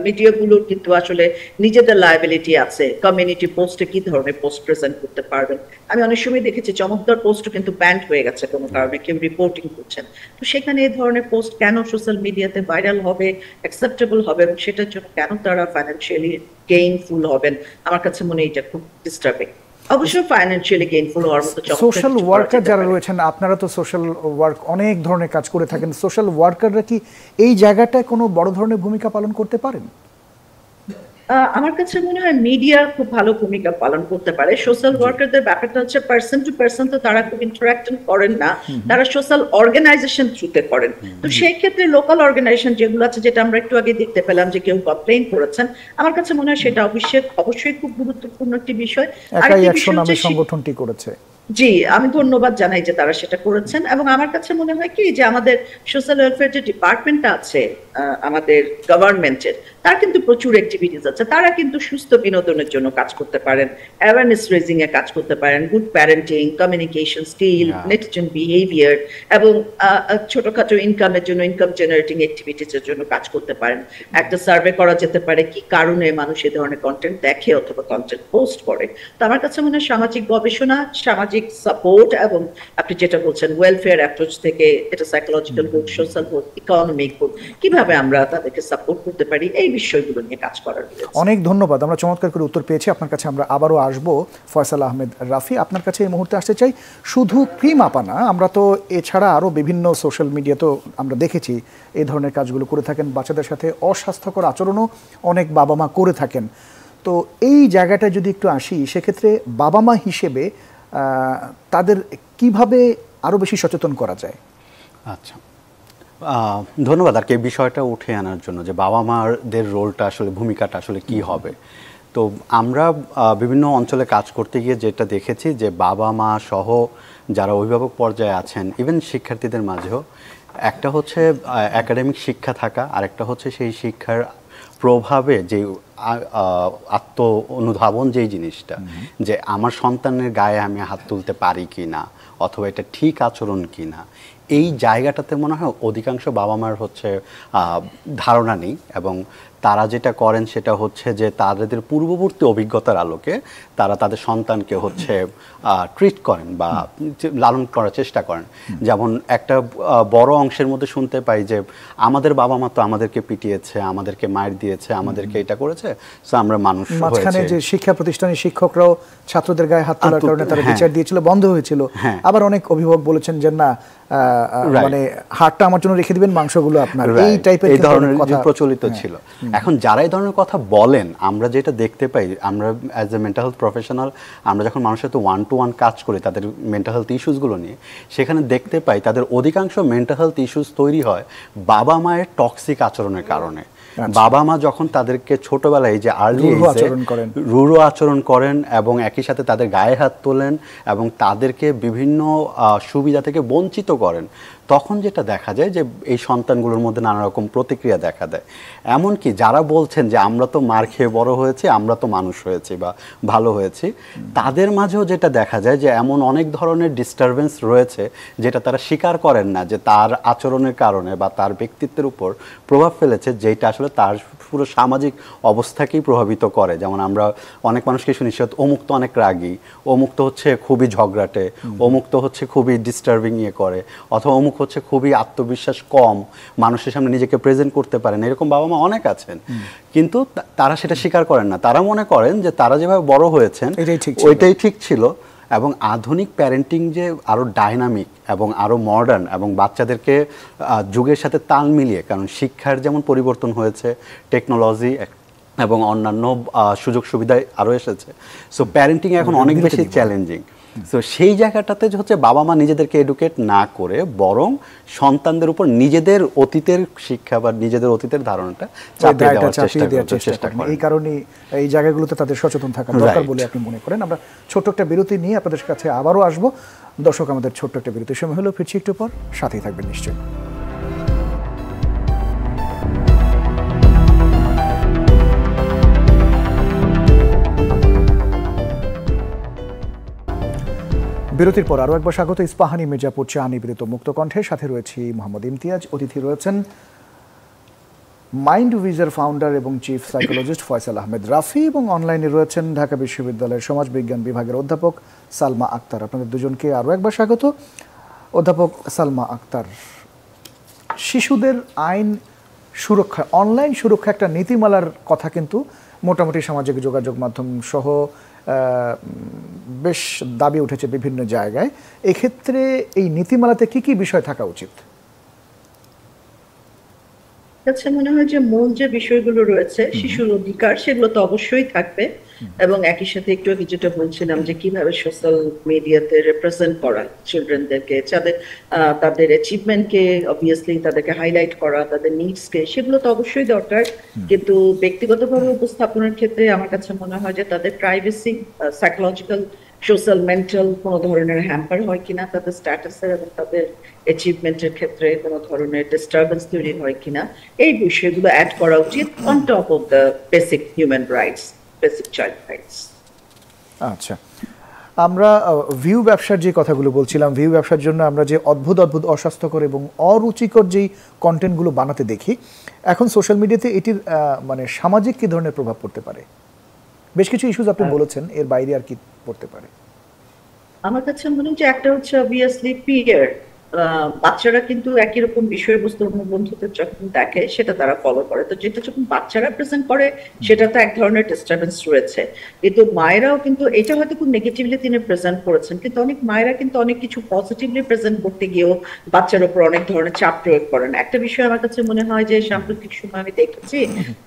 মিডিয়াগুলোর কিন্তু আসলে নিজেদের লায়াবিলিটি আছে। কমিউনিটি পোস্টে কি ধরনের পোস্ট প্রেজেন্ট করতে পারবেন। আমি অনেক সময় দেখেছি চমৎকার পোস্টও কিন্তু ব্যান্ড হয়ে গেছে কোনো কারণে, কেউ রিপোর্টিং করছেন। তো সেখানে এই ধরনের পোস্ট কেন সোশ্যাল মিডিয়াতে ভাইরাল হবে, অ্যাকসেপ্টেবল হবে এবং সেটার জন্য কেন তারা ফাইন্যান্সিয়ালি গেইনফুল হবেন, আমার কাছে মনে হয় এটা খুব ডিস্টার্বিং। অবশ্যই ফাইন্যান্সিয়ালি গেইনফুল হওয়ার মতো সোশ্যাল ওয়ার্কার যারা রয়েছেন, আপনারা তো সোশ্যাল ওয়ার্ক অনেক ধরনের কাজ করে থাকেন, সোশ্যাল ওয়ার্কাররা কি এই জায়গাটায় কোনো বড় ধরনের ভূমিকা পালন করতে পারেন? আমার কাছে মনে হয় মিডিয়া খুব ভালো ভূমিকা পালন করতে পারে। সোশ্যাল ওয়ার্কারদের ব্যাপারটা হচ্ছে পার্সন টু পার্সন, তো তারা খুব ইন্টারাকশন করেন না, তারা সোশ্যাল অর্গানাইজেশন থ্রুতে করেন। তো সেই ক্ষেত্রে লোকাল অর্গানাইজেশন যেগুলো আছে, যেটা আমরা একটু আগে দেখতে পেলাম যে কেউ কমপ্লেইন করেছেন, আমার কাছে মনে হয় সেটা অবশ্যই খুব গুরুত্বপূর্ণ একটি বিষয়। একাই অ্যাকশন নামে সংগঠনটি করেছে। জি, আমি ধন্যবাদ জানাই যে তারা সেটা করেছেন। এবং আমার কাছে মনে হয় কি যে আমাদের সোশ্যাল ওয়েলফেয়ার যে ডিপার্টমেন্টটা আছে আমাদের গভর্নমেন্টের, তার কিন্তু প্রচুর অ্যাক্টিভিটিস আছে। তারা কিন্তু সুস্থ বিনোদনের জন্য কাজ করতে পারেন, অ্যাওয়ারনেস রেজিং এ কাজ করতে পারেন, good parenting, communication skill, netizen behaviour এবং ছোটখাটো ইনকামের জন্য, ইনকাম জেনারেটিং অ্যাক্টিভিটিস এর জন্য কাজ করতে পারেন। একটা সার্ভে করা যেতে পারে কি কারণে মানুষ এই ধরনের কন্টেন্ট দেখে অথবা কন্টেন্ট পোস্ট করে। তো আমার কাছে মনে হয় সামাজিক গবেষণা, সামাজিক সাপোর্ট এবং আপনি যেটা বলছেন ওয়েলফেয়ার অ্যাপ্রোচ থেকে, এটা সাইকোলজিক্যাল হোক, সোশ্যাল হোক, ইকোনমিক হোক, কিভাবে আমরা তাদেরকে সাপোর্ট করতে পারি, এই বিষয়গুলো নিয়ে কাজ করার। অনেক ধন্যবাদ, আমরা চমৎকার করে উত্তর পেয়েছি। আপনার কাছে আমরা আবারও আসবো। ফয়সাল আহমেদ রাফি, আপনার কাছে এই মুহূর্তে আসতে চাই, শুধু ক্রিম আপা না, আমরা তো এছাড়া আরও বিভিন্ন সোশ্যাল মিডিয়াতেও আমরা দেখেছি এই ধরনের কাজগুলো করে থাকেন। বাচ্চাদের সাথে অস্বাস্থ্যকর আচরণও অনেক বাবা মা করে থাকেন। তো এই জায়গাটায় যদি একটু আসি, সেক্ষেত্রে বাবা মা হিসেবে তাদের কিভাবে আরো বেশি সচেতন করা যায়? আচ্ছা, ধন্যবাদ আর কি এই বিষয়টা উঠে আনার জন্য, যে বাবা মাদের রোলটা আসলে, ভূমিকাটা আসলে কি হবে। তো আমরা বিভিন্ন অঞ্চলে কাজ করতে গিয়ে যেটা দেখেছি, যে বাবা মা সহ যারা অভিভাবক পর্যায়ে আছেন, ইভেন শিক্ষার্থীদের মাঝেও একটা হচ্ছে একাডেমিক শিক্ষা থাকা, আর একটা হচ্ছে সেই শিক্ষার প্রভাবে যে আত্ম অনুধাবন, যেই জিনিসটা, যে আমার সন্তানের গায়ে আমি হাত তুলতে পারি কি না, অথবা এটা ঠিক আচরণ কি না, এই জায়গাটাতে মনে হয় অধিকাংশ বাবা মার হচ্ছে ধারণা নেই। এবং তারা যেটা করেন সেটা হচ্ছে যে তাদের পূর্ববর্তী অভিজ্ঞতার আলোকে তারা তাদের সন্তানকে হচ্ছে ট্রিট করেন বা লালন করার চেষ্টা করেন। যেমন একটা বড় অংশের মধ্যে শুনতে পাই যে আমাদের বাবা মা তো আমাদেরকে পিটিয়েছে, আমাদেরকে মার দিয়েছে, আমাদেরকে এটা করেছে, সো আমরা মানুষ হয়েছে। মাঝখানে যে শিক্ষা প্রতিষ্ঠানের শিক্ষকরাও ছাত্রদের গায়ে হাত তোলার কারণে তারা বিচার দিয়েছিল, বন্ধ হয়েছিল। আবার অনেক অভিভাবক বলেছেন যে না, মানে হাড়টা আমার জন্য রেখে দিবেন, মাংসগুলো আপনার, এই টাইপের এই ধরনের কথা প্রচলিত ছিল। এখন যারা এই ধরনের কথা বলেন, আমরা যেটা দেখতে পাই, আমরা as a mental health professional, আমরা যখন মানুষের সাথে ওয়ান টু ওয়ান কাজ করি তাদের মেন্টাল হেলথ ইস্যুসগুলো নিয়ে, সেখানে দেখতে পাই তাদের অধিকাংশ মেন্টাল হেলথ ইস্যুস তৈরি হয় বাবা মায়ের টক্সিক আচরণের কারণে। বাবা মা যখন তাদেরকে ছোটবেলায় যে আর্লি রূঢ় আচরণ করেন এবং একই সাথে তাদের গায়ে হাত তোলেন এবং তাদেরকে বিভিন্ন সুবিধা থেকে বঞ্চিত করেন, তখন যেটা দেখা যায় যে এই সন্তানগুলোর মধ্যে নানা রকম প্রতিক্রিয়া দেখা দেয়। এমনকি যারা বলছেন যে আমরা তো মার খেয়ে বড় হয়েছি, আমরা তো মানুষ হয়েছি বা ভালো হয়েছি, তাদের মাঝেও যেটা দেখা যায় যে এমন অনেক ধরনের ডিস্টারবেন্স রয়েছে যেটা তারা স্বীকার করেন না, যে তার আচরণের কারণে বা তার ব্যক্তিত্বের উপর প্রভাব ফেলেছে, যেটা আসলে তার পুরো সামাজিক অবস্থাকেই প্রভাবিত করে। যেমন আমরা অনেক মানুষকে শুনি অমুক তো অনেক রাগী, অমুক তো হচ্ছে খুবই ঝগড়াটে, অমুক তো হচ্ছে খুবই ডিস্টার্বিং ইয়ে করে, অথবা অমুক হচ্ছে খুবই আত্মবিশ্বাস কম, মানুষের সামনে নিজেকে প্রেজেন্ট করতে পারেন, এরকম বাবা মা অনেক আছেন। কিন্তু তারা সেটা স্বীকার করেন না। তারা মনে করেন যে তারা যেভাবে বড় হয়েছেন ওইটাই ঠিক ছিল। এবং আধুনিক প্যারেন্টিং যে আরও ডাইনামিক এবং আরও মডার্ন এবং বাচ্চাদেরকে যুগের সাথে তাল মিলিয়ে, কারণ শিক্ষার যেমন পরিবর্তন হয়েছে, টেকনোলজি এবং অন্যান্য সুযোগ সুবিধায় আরও এসেছে, সো প্যারেন্টিং এখন অনেক বেশি চ্যালেঞ্জিং। তো সেই জায়গাটাতে হচ্ছে বাবা মা নিজেদেরকে এডুকেট না করে বরং সন্তানদের উপর নিজেদের অতীতের শিক্ষা বা নিজেদের অতীতের ধারণাটা চাপিয়ে দেওয়ার চেষ্টা করে। এই কারণে এই জায়গাগুলোতে তাদের সচেতন থাকা দরকার বলে আপনি মনে করেন। আমরা ছোট্ট একটা বিরতি নিয়ে আপনাদের কাছে আবারও আসবো। দর্শক, আমাদের ছোট্ট একটা বিরতির সময় হলো, ফিরছি একটু পর, সাথেই থাকবেন নিশ্চয়ই। বিরতির পর আরও একবার স্বাগত ইস্পাহানি মির্জাপুর চা নিবেদিত মুক্ত কণ্ঠে, সাথে রয়েছি মোহাম্মদ ইমতিয়াজ। অতিথি রয়েছেন মাইন্ড উইজের ফাউন্ডার এবং চিফ সাইকোলজিস্ট ফয়সাল আহমেদ রাফি, এবং অনলাইনে রয়েছেন ঢাকা বিশ্ববিদ্যালয়ের সমাজ বিজ্ঞান বিভাগের অধ্যাপক সালমা আক্তার। আপনাদের দুজনকে আরও একবার স্বাগত। অধ্যাপক সালমা আক্তার, শিশুদের আইন সুরক্ষা, অনলাইন সুরক্ষা একটা নীতিমালার কথা কিন্তু মোটামুটি সামাজিক যোগাযোগ মাধ্যম সহ বেশ দাবি উঠেছে বিভিন্ন জায়গায়। এক্ষেত্রে এই নীতিমালাতে কি কি বিষয় থাকা উচিত? কাছে মনে হয় যে মূল যে বিষয়গুলো রয়েছে শিশুর অধিকার, সেগুলো তো অবশ্যই থাকবে, এবং একই সাথে একটু আগে যেটা বলছিলাম যে কিভাবে সোশ্যাল মিডিয়াতে রিপ্রেজেন্ট করা চিলড্রেনদেরকে, তাদের অ্যাচিভমেন্টকে অবভিয়াসলি তাদেরকে হাইলাইট করা, তাদের নিডসকে, সেগুলো তো অবশ্যই দরকার। কিন্তু ব্যক্তিগতভাবে উপস্থাপনের ক্ষেত্রে আমার কাছে মনে হয় যে তাদের প্রাইভেসি, সাইকোলজিক্যাল, সোশ্যাল, মেন্টাল কোনো ধরনের হ্যাম্পার হয় কিনা, তাদের স্ট্যাটাসের এবং তাদের অ্যাচিভমেন্টের ক্ষেত্রে কোনো ধরনের ডিস্টারবেন্স তৈরি হয় কিনা, এই বিষয়গুলো অ্যাড করা উচিত on top of the basic human rights, basic child rights. আচ্ছা, আমরা ভিউ ব্যবসার যে কথাগুলো বলছিলাম, ভিউ ব্যবসার জন্য আমরা যে অদ্ভুত অদ্ভুত অস্বাস্থ্যকর এবং অরুচিকর যেই কন্টেন্টগুলো বানাতে দেখি, এখন সোশ্যাল মিডিয়াতে এটির মানে সামাজিক কী ধরনের প্রভাব পড়তে পারে? বেশ কিছু ইস্যুজ আপনি বলেছেন, এর বাইরে আর কি পড়তে পারে? আমার কাছে মনে হয় যে একটা হচ্ছে অবভিয়াসলি পিয়ার, বাচ্চারা কিন্তু একই রকম বিষয়বস্তু অন্য বন্ধুদের যখন দেখে সেটা তারা ফলো করে, তো যেটা যখন বাচ্চারা প্রেজেন্ট করে সেটা তো এক ধরনের ডিস্টারবেন্স রয়েছে। কিন্তু মায়েরাও কিন্তু এটা হয়তো খুব নেগেটিভলি তিনি প্রেজেন্ট করেছেন, কিন্তু অনেক মায়েরা কিন্তু অনেক কিছু পজিটিভলি প্রেজেন্ট করতে গিয়েও বাচ্চার উপর অনেক ধরনের চাপ প্রয়োগ করেন। একটা বিষয় আমার কাছে মনে হয় যে সাম্প্রতিক সময় আমি দেখেছি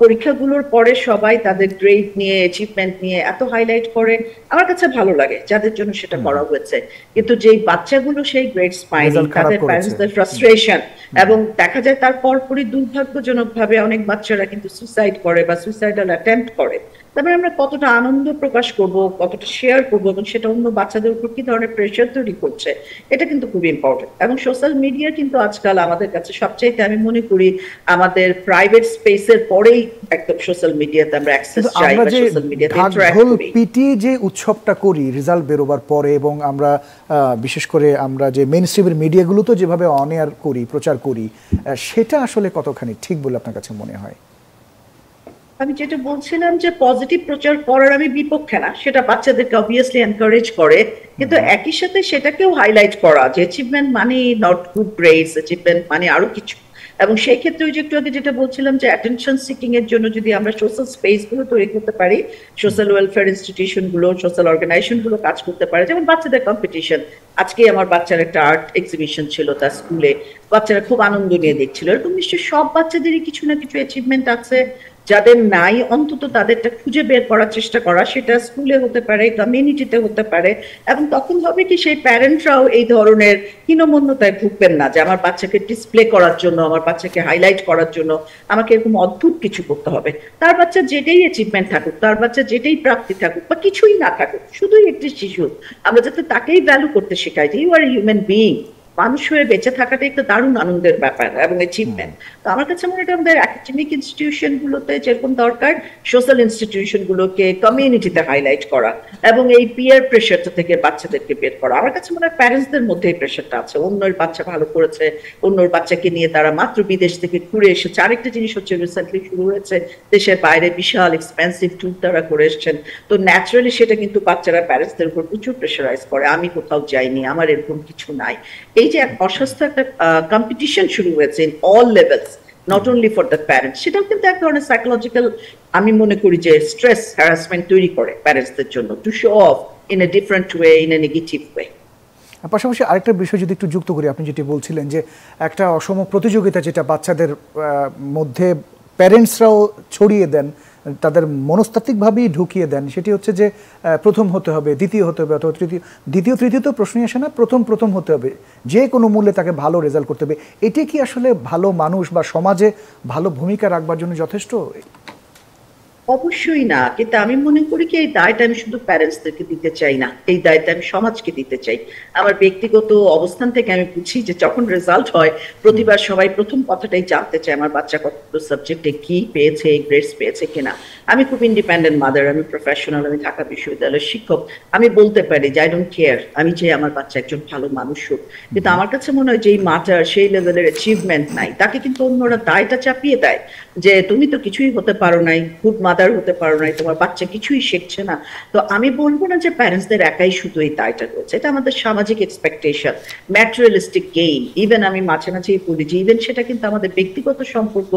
পরীক্ষাগুলোর পরে সবাই তাদের গ্রেড নিয়ে, অ্যাচিভমেন্ট নিয়ে এত হাইলাইট করে, আমার কাছে ভালো লাগে যাদের জন্য সেটা করা হয়েছে, কিন্তু যেই বাচ্চাগুলো সেই গ্রেডস পায়নি, তাদের প্যারেন্টসদের ফ্রাস্ট্রেশন, এবং দেখা যায় তার পরপরই দুর্ভাগ্যজনক ভাবে অনেক বাচ্চারা কিন্তু সুইসাইড করে বা সুইসাইডাল অ্যাটেম্প্ট করে। তারপরে আমরা কতটা আনন্দ প্রকাশ করব, কতটা শেয়ার করব, এবং সেটা অন্য বাচ্চাদের উপর কি ধরনের প্রেশার তৈরি করছে, এটা কিন্তু খুব ইম্পর্টেন্ট। এবং সোশ্যাল মিডিয়া কিন্তু আজকাল আমাদের কাছে সবচাইতে, আমি মনে করি আমাদের প্রাইভেট স্পেসের পরেই একদম সোশ্যাল মিডিয়াতে আমরা অ্যাক্সেস চাই বা সোশ্যাল মিডিয়াতে ইন্টারঅ্যাক্ট করি। পিটি যে উৎসবটা করি রেজাল্ট বেরোবার পরে, এবং আমরা বিশেষ করে আমরা যে মেইন স্ট্রিমের মিডিয়াগুলো তো যেভাবে অন এয়ার করি, প্রচার করি, সেটা আসলে কতখানি ঠিক বলে আপনার কাছে মনে হয়? আমি যেটা বলছিলাম যে পজিটিভ প্রচার করার আমি বিপক্ষে না, সেটা বাচ্চাদেরকে অবভিয়াসলি এনকারেজ করে, কিন্তু একই সাথে সেটাকেও হাইলাইট করা যে অ্যাচিভমেন্ট মানে নট গুড গ্রেডস, অ্যাচিভমেন্ট মানে আরো কিছু। এবং সেই ক্ষেত্রে ওই যে একটু আগে যেটা বলছিলাম যে অ্যাটেনশন সিকিং এর জন্য যদি আমরা সোশ্যাল স্পেস গুলো তৈরি করতে পারি, সোশ্যাল ওয়েলফেয়ার ইনস্টিটিউশন গুলো, সোশ্যাল অর্গানাইজেশন গুলো কাজ করতে পারে, যেমন বাচ্চাদের কম্পিটিশন। আজকে আমার বাচ্চার একটা আর্ট এক্সিবিশন ছিল তার স্কুলে, বাচ্চারা খুব আনন্দ নিয়ে দেখছিল। এরকম নিশ্চয়ই সব বাচ্চাদেরই কিছু না কিছু অ্যাচিভমেন্ট আছে, যাদের নাই অন্তত তাদেরটা খুঁজে বের করার চেষ্টা করা, সেটা স্কুলে হতে পারে, কমিউনিটিতে হতে পারে। এবং তখন হবে কি সেই প্যারেন্টরাও এই ধরনের হীনমন্যতায় ভুগবেন না যে আমার বাচ্চাকে ডিসপ্লে করার জন্য, আমার বাচ্চাকে হাইলাইট করার জন্য আমাকে এরকম অদ্ভুত কিছু করতে হবে। তার বাচ্চা যেটাই অ্যাচিভমেন্ট থাকুক, তার বাচ্চা যেটাই প্রাপ্তি থাকুক বা কিছুই না থাকুক, শুধুই একটি শিশু, আমরা যাতে তাকেই ভ্যালু করতে শেখাই যে you are a human being, মানুষ হয়ে বেঁচে থাকাটা একটা দারুণ আনন্দের ব্যাপার এবং অ্যাচিভমেন্ট। তো আমার কাছে মনে হয় আমাদের একাডেমিক ইনস্টিটিউশন গুলোতে যেরকম দরকার, সোশ্যাল ইনস্টিটিউশন গুলোকে কমিউনিটিতে হাইলাইট করা এবং এই পিয়ার প্রেশারটা থেকে বাচ্চাদেরকে বের করা। আমার কাছে মনে হয় প্যারেন্টসদের মধ্যে এই প্রেশারটা আছে, অন্যের বাচ্চা ভালো করেছে, অন্যর বাচ্চাকে নিয়ে তারা মাত্র বিদেশ থেকে ঘুরে এসেছে। আরেকটা জিনিস হচ্ছে রিসেন্টলি শুরু হয়েছে, দেশের বাইরে বিশাল এক্সপেন্সিভ ট্যুর তারা করে এসছেন, তো ন্যাচারালি সেটা কিন্তু বাচ্চারা প্যারেন্টসদের উপর প্রচুর প্রেশারাইজ করে, আমি কোথাও যাইনি, আমার এরকম কিছু নাই। এই যে এক অস্বাস্থ্য একটা কম্পিটিশন শুরু হয়েছে in all levels, not only for the parents, সেটাও কিন্তু এক ধরনের সাইকোলজিক্যাল, আমি মনে করি যে স্ট্রেস হ্যারাসমেন্ট তৈরি করে প্যারেন্টসদের জন্য, to show off in a different way, in a negative way. পাশাপাশি আরেকটা বিষয় যদি একটু যুক্ত করি, আপনি যেটি বলছিলেন যে একটা অসম প্রতিযোগিতা যেটা বাচ্চাদের মধ্যে প্যারেন্টসরাও ছড়িয়ে দেন তাদের মনস্তাত্ত্বিকভাবেই ঢুকিয়ে দেন, সেটি হচ্ছে যে প্রথম হতে হবে, দ্বিতীয় হতে হবে, অথবা তৃতীয় তো প্রশ্নই আসে না, প্রথম হতে হবে, যে কোনো মূল্যে তাকে ভালো রেজাল্ট করতে হবে। এটি কি আসলে ভালো মানুষ বা সমাজে ভালো ভূমিকা রাখবার জন্য যথেষ্ট? অবশ্যই না, কিন্তু আমি মনে করি কি এই দায়টা আমি শুধু প্যারেন্টসদেরকে দিতে চাই না, এই দায়টা আমি সমাজকে দিতে চাই। আমার ব্যক্তিগত অবস্থান থেকে আমি বুঝি যে যখন রেজাল্ট হয় প্রতিবার সবাই প্রথম কথাটাই জানতে চায় আমার বাচ্চা কত সাবজেক্টে কি পেয়েছে, গ্রেডস পেয়েছে কিনা। আমি খুব ইন্ডিপেন্ডেন্ট মাদার, আমি প্রফেশনাল, আমি ঢাকা বিশ্ববিদ্যালয়ের শিক্ষক, আমি বলতে পারি যে আই ডোন্ট কেয়ার, আমি চাই আমার বাচ্চা একজন ভালো মানুষ হোক। কিন্তু আমার কাছে মনে হয় যে এই মাটার সেই লেভেলের অ্যাচিভমেন্ট নাই, তাকে কিন্তু অন্যরা দায়টা চাপিয়ে দেয় যে তুমি তো কিছুই হতে পারো নাই, খুব মাদার হতে পারো নাই, তোমার বাচ্চা কিছুই শিখছে না। তো আমি বলবো না যে প্যারেন্টসদের একাই শুধু এই দায়টা রয়েছে, এটা আমাদের সামাজিক এক্সপেকটেশন, ম্যাটেরিয়ালিস্টিক গেইন। ইভেন আমি মাঝে মাঝেই বলি যে ইভেন সেটা কিন্তু আমাদের ব্যক্তিগত সম্পর্ক,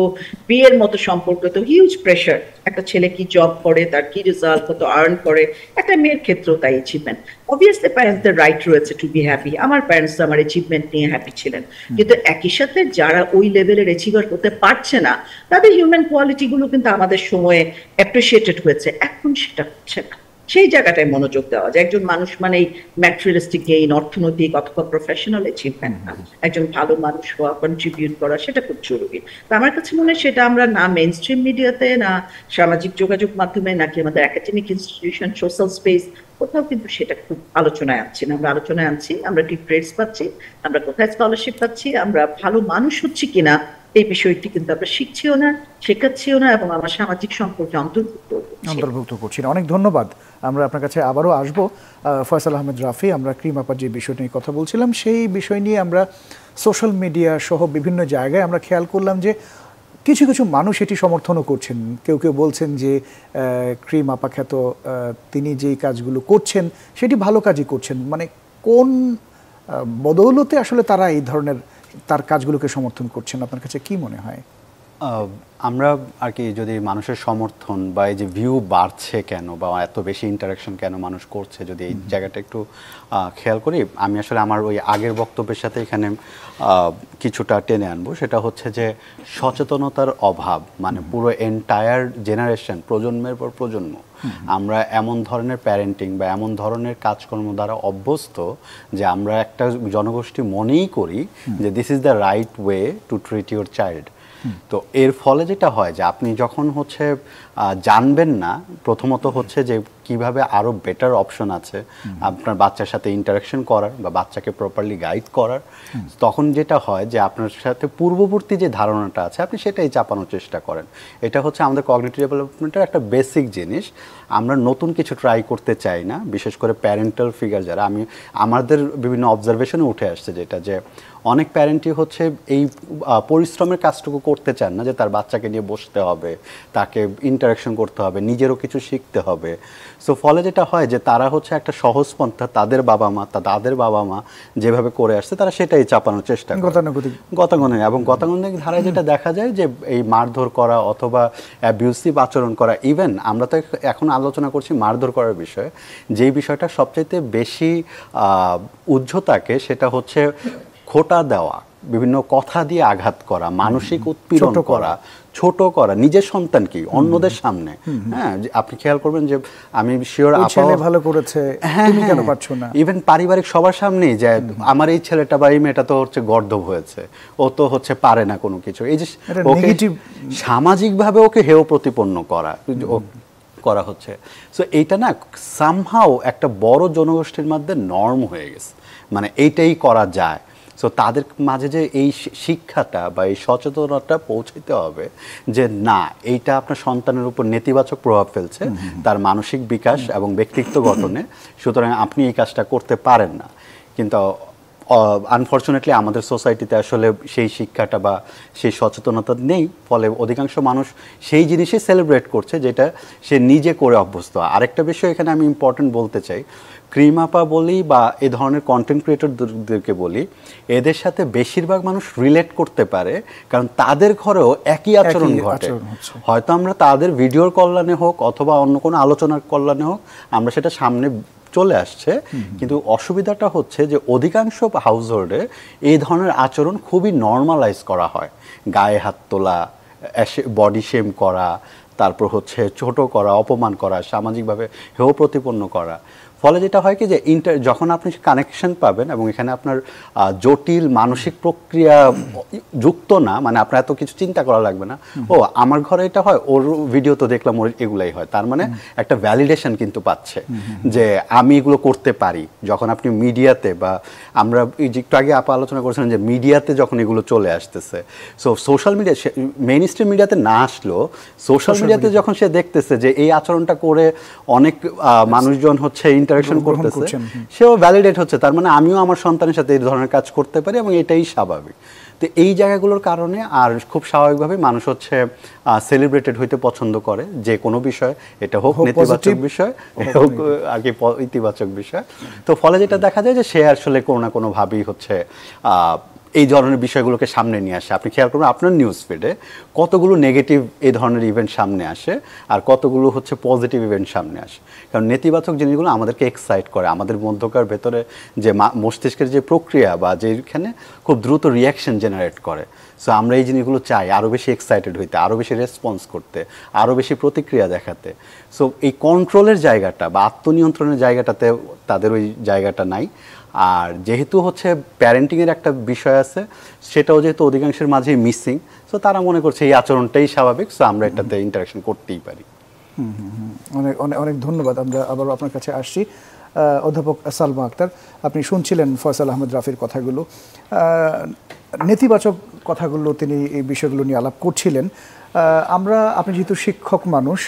বিয়ের মতো সম্পর্ক তো হিউজ প্রেশার। একটা ছেলে কি জব করে, তার কি রেজাল্ট, কত আর্ন করে, একটা মেয়ের ক্ষেত্রেও তাই অ্যাচিভমেন্ট। অবভিয়াসলি প্যারেন্টসদের রাইট রয়েছে টু বি হ্যাপি, আমার প্যারেন্টস আমার অ্যাচিভমেন্ট নিয়ে হ্যাপি ছিলেন, কিন্তু একই সাথে যারা ওই লেভেলের অ্যাচিভার করতে পারছে না তাদের হিউম্যান কোয়ালিটি গুলো কিন্তু আমাদের সময়ে অ্যাপ্রিসিয়েটেড হয়েছে, এখন সেটা হচ্ছে না। সেই জায়গাটায় মনোযোগ দেওয়া যে একজন মানুষ মানে ম্যাটেরিয়ালিস্টিক গেইন, অর্থনৈতিক অথবা প্রফেশনাল অ্যাচিভমেন্ট না, একজন ভালো মানুষ হওয়া, কন্ট্রিবিউট করা, সেটা খুব জরুরি। তো আমার কাছে মনে হয় সেটা আমরা না মেইন স্ট্রিম মিডিয়াতে, না সামাজিক যোগাযোগ মাধ্যমে, নাকি আমাদের একাডেমিক ইনস্টিটিউশন, সোশ্যাল স্পেস, কোথাও কিন্তু সেটা খুব আলোচনায় আনছি না। আমরা আলোচনায় আনছি আমরা কি গ্রেডস পাচ্ছি, আমরা কোথায় স্কলারশিপ পাচ্ছি, আমরা ভালো মানুষ হচ্ছি কিনা, এই বিষয়টি কিন্তু আমরা শিখছিও না, শেখাচ্ছিও না, এবং আমরা সামাজিক সম্পর্কে অন্তর্ভুক্ত করছি না। অনেক ধন্যবাদ। আমরা আপনার কাছে আবারও আসবো। ফয়সাল আহমেদ রাফি, আমরা ক্রিম আপার যে বিষয় নিয়ে কথা বলছিলাম সেই বিষয় নিয়ে আমরা সোশ্যাল মিডিয়া সহ বিভিন্ন জায়গায় আমরা খেয়াল করলাম যে কিছু কিছু মানুষ এটি সমর্থনও করছেন। কেউ কেউ বলছেন যে ক্রিম আপা খ্যাত তিনি যেই কাজগুলো করছেন সেটি ভালো কাজই করছেন, মানে কোন বদৌলতে আসলে তারা এই ধরনের তার কাজগুলোকে সমর্থন করছেন, আপনার কাছে কি মনে হয়? আমরা আর কি যদি মানুষের সমর্থন বা এই যে ভিউ বাড়ছে কেন বা এত বেশি ইন্টারাকশন কেন মানুষ করছে, যদি এই জায়গাটা একটু খেয়াল করি, আমি আসলে আমার ওই আগের বক্তব্যের সাথে এখানে কিছুটা টেনে আনবো। সেটা হচ্ছে যে সচেতনতার অভাব, মানে পুরো এন্টায়ার জেনারেশন, প্রজন্মের পর প্রজন্ম আমরা এমন ধরনের প্যারেন্টিং বা এমন ধরনের কাজকর্ম দ্বারা অভ্যস্ত যে আমরা একটা জনগোষ্ঠী মনেই করি যে this is the right way to treat your child. তো এর ফলে যেটা হয় যে আপনি যখন হচ্ছে জানবেন না প্রথমত হচ্ছে যে কিভাবে আরও বেটার অপশন আছে আপনার বাচ্চার সাথে ইন্টারাকশন করার বা বাচ্চাকে প্রপারলি গাইড করার, তখন যেটা হয় যে আপনার সাথে পূর্ববর্তী যে ধারণাটা আছে আপনি সেটাই চাপানোর চেষ্টা করেন। এটা হচ্ছে আমাদের কগনিটিভ ডেভেলপমেন্টের একটা বেসিক জিনিস। আমরা নতুন কিছু ট্রাই করতে চাই না, বিশেষ করে প্যারেন্টাল ফিগার যারা, আমাদের বিভিন্ন অবজারভেশনে উঠে আসছে যেটা যে অনেক প্যারেন্টই হচ্ছে এই পরিশ্রমের কাজটুকু করতে চান না, যে তার বাচ্চাকে নিয়ে বসতে হবে, তাকে ইন্টারাকশন করতে হবে, নিজেরও কিছু শিখতে হবে। সো ফলে যেটা হয় যে তারা হচ্ছে একটা সহজ পন্থা, তাদের বাবা মা যেভাবে করে আসছে তারা সেটাই চাপানোর চেষ্টা করে গতানুগতিক, এবং গতানুগতিক ধারায় যেটা দেখা যায় যে এই মারধর করা অথবা অ্যাবিউসিভ আচরণ করা। ইভেন আমরা তো এখন আলোচনা করছি মারধর করার বিষয়ে, যেই বিষয়টা সবচাইতে বেশি উজ্জ্বতাকে সেটা হচ্ছে খোঁটা দেওয়া, বিভিন্ন কথা দিয়ে আঘাত করা, মানসিক উৎপীড়ন করা, ছোট করা নিজের সন্তানকে অন্যদের সামনে। হ্যাঁ, আপনি খেয়াল করবেন যে আমি শিওর আপা ভালো করেছে, তুমি কেন পারছো না, ইভেন পারিবারিক সবার সামনেই যে আমার এই ছেলেটা বা এই মেয়েটা তো হচ্ছে গর্দভ হয়েছে, ও তো হচ্ছে পারে না কোনো কিছু, এই যে ওকে সামাজিকভাবে ওকে হেয় প্রতিপন্ন করা হচ্ছে। সো এইটা না সামহাও একটা বড় জনগোষ্ঠীর মধ্যে নর্ম হয়ে গেছে, মানে এইটাই করা যায়। সো তাদের মাঝে যে এই শিক্ষাটা বা এই সচেতনতা পৌঁছাতে হবে যে না, এইটা আপনার সন্তানের উপর নেতিবাচক প্রভাব ফেলছে তার মানসিক বিকাশ এবং ব্যক্তিত্ব গঠনে, সুতরাং আপনি এই কাজটা করতে পারেন না। কিন্তু আনফর্চুনেটলি আমাদের সোসাইটিতে আসলে সেই শিক্ষাটা বা সেই সচেতনতা নেই, ফলে অধিকাংশ মানুষ সেই জিনিসই সেলিব্রেট করছে যেটা সে নিজে করে অভ্যস্ত। আরেকটা বিষয় এখানে আমি ইম্পর্টেন্ট বলতে চাই, ক্রিম আপা বলি বা এ ধরনের কন্টেন্ট ক্রিয়েটরদেরকে বলি, এদের সাথে বেশিরভাগ মানুষ রিলেট করতে পারে, কারণ তাদের ঘরেও একই আচরণ ঘটে। হয়তো আমরা তাদের ভিডিওর কল্যাণে হোক অথবা অন্য কোনো আলোচনার কল্যাণে হোক আমরা সেটা সামনে চলে আসছে, কিন্তু অসুবিধাটা হচ্ছে যে অধিকাংশ হাউসহোল্ডে এই ধরনের আচরণ খুবই নর্মালাইজ করা হয়। গায়ে হাত তোলা, বডি শেম করা, তারপর হচ্ছে ছোট করা, অপমান করা, সামাজিকভাবে হেয় প্রতিপন্ন করা। ফলে যেটা হয় কি যে যখন আপনি কানেকশন পাবেন এবং এখানে আপনার জটিল মানসিক প্রক্রিয়া যুক্ত না, মানে আপনার এত কিছু চিন্তা করা লাগবে না, ও আমার ঘরে এটা হয়, ওর ভিডিও তো দেখলাম ওর এগুলাই হয়, তার মানে একটা ভ্যালিডেশন কিন্তু পাচ্ছে যে আমি এগুলো করতে পারি। যখন আপনি মিডিয়াতে বা আমরা একটু আগে আলোচনা করেছিলাম যে মিডিয়াতে যখন এগুলো চলে আসতেছে, so social media main stream মিডিয়াতে না আসলেও সোশ্যাল মিডিয়াতে যখন সে দেখতেছে যে এই আচরণটা করে অনেক মানুষজন হচ্ছে ইন্টারাকশন করতেছে, সেও ভ্যালিডেট হচ্ছে, তার মানে আমিও আমার সন্তানের সাথে এই ধরনের কাজ করতে পারি এবং এটাই স্বাভাবিক। তো এই জায়গাগুলোর কারণে আর খুব স্বাভাবিকভাবে মানুষ হচ্ছে সেলিব্রেটেড হইতে পছন্দ করে, যে কোনো বিষয়, এটা হোক নেতিবাচক বিষয় হোক আর কি ইতিবাচক বিষয়। তো ফলে যেটা দেখা যায় যে সে আসলে কোনো না কোনোভাবেই হচ্ছে এই ধরনের বিষয়গুলোকে সামনে নিয়ে আসে। আপনি খেয়াল করবেন আপনার নিউজ ফিডে কতগুলো নেগেটিভ এই ধরনের ইভেন্ট সামনে আসে আর কতগুলো হচ্ছে পজিটিভ ইভেন্ট সামনে আসে। কারণ নেতিবাচক জিনিসগুলো আমাদেরকে এক্সাইট করে, আমাদের মধ্যকার ভেতরে যে মস্তিষ্কের যে প্রক্রিয়া বা যেখানে খুব দ্রুত রিয়াকশন জেনারেট করে। সো আমরা এই জিনিসগুলো চাই আরও বেশি এক্সাইটেড হইতে, আরও বেশি রেসপন্স করতে, আরও বেশি প্রতিক্রিয়া দেখাতে। সো এই কন্ট্রোলের জায়গাটা বা আত্মনিয়ন্ত্রণের জায়গাটাতে তাদের ওই জায়গাটা নাই। আর যেহেতু হচ্ছে প্যারেন্টিংয়ের একটা বিষয় আছে, সেটাও যেহেতু অধিকাংশের মাঝেই মিসিং, সো তারা মনে করছে এই আচরণটাই স্বাভাবিক, সো আমরা এটাতে ইন্টারাকশন করতেই পারি। অনেক অনেক অনেক ধন্যবাদ। আমরা আবারও আপনার কাছে আসছি। অধ্যাপক সালমা আক্তার, আপনি শুনছিলেন ফয়সাল আহমেদ রাফির কথাগুলো, নেতিবাচক কথাগুলো তিনি এই বিষয়গুলো নিয়ে আলাপ করছিলেন। আপনি যেহেতু শিক্ষক মানুষ,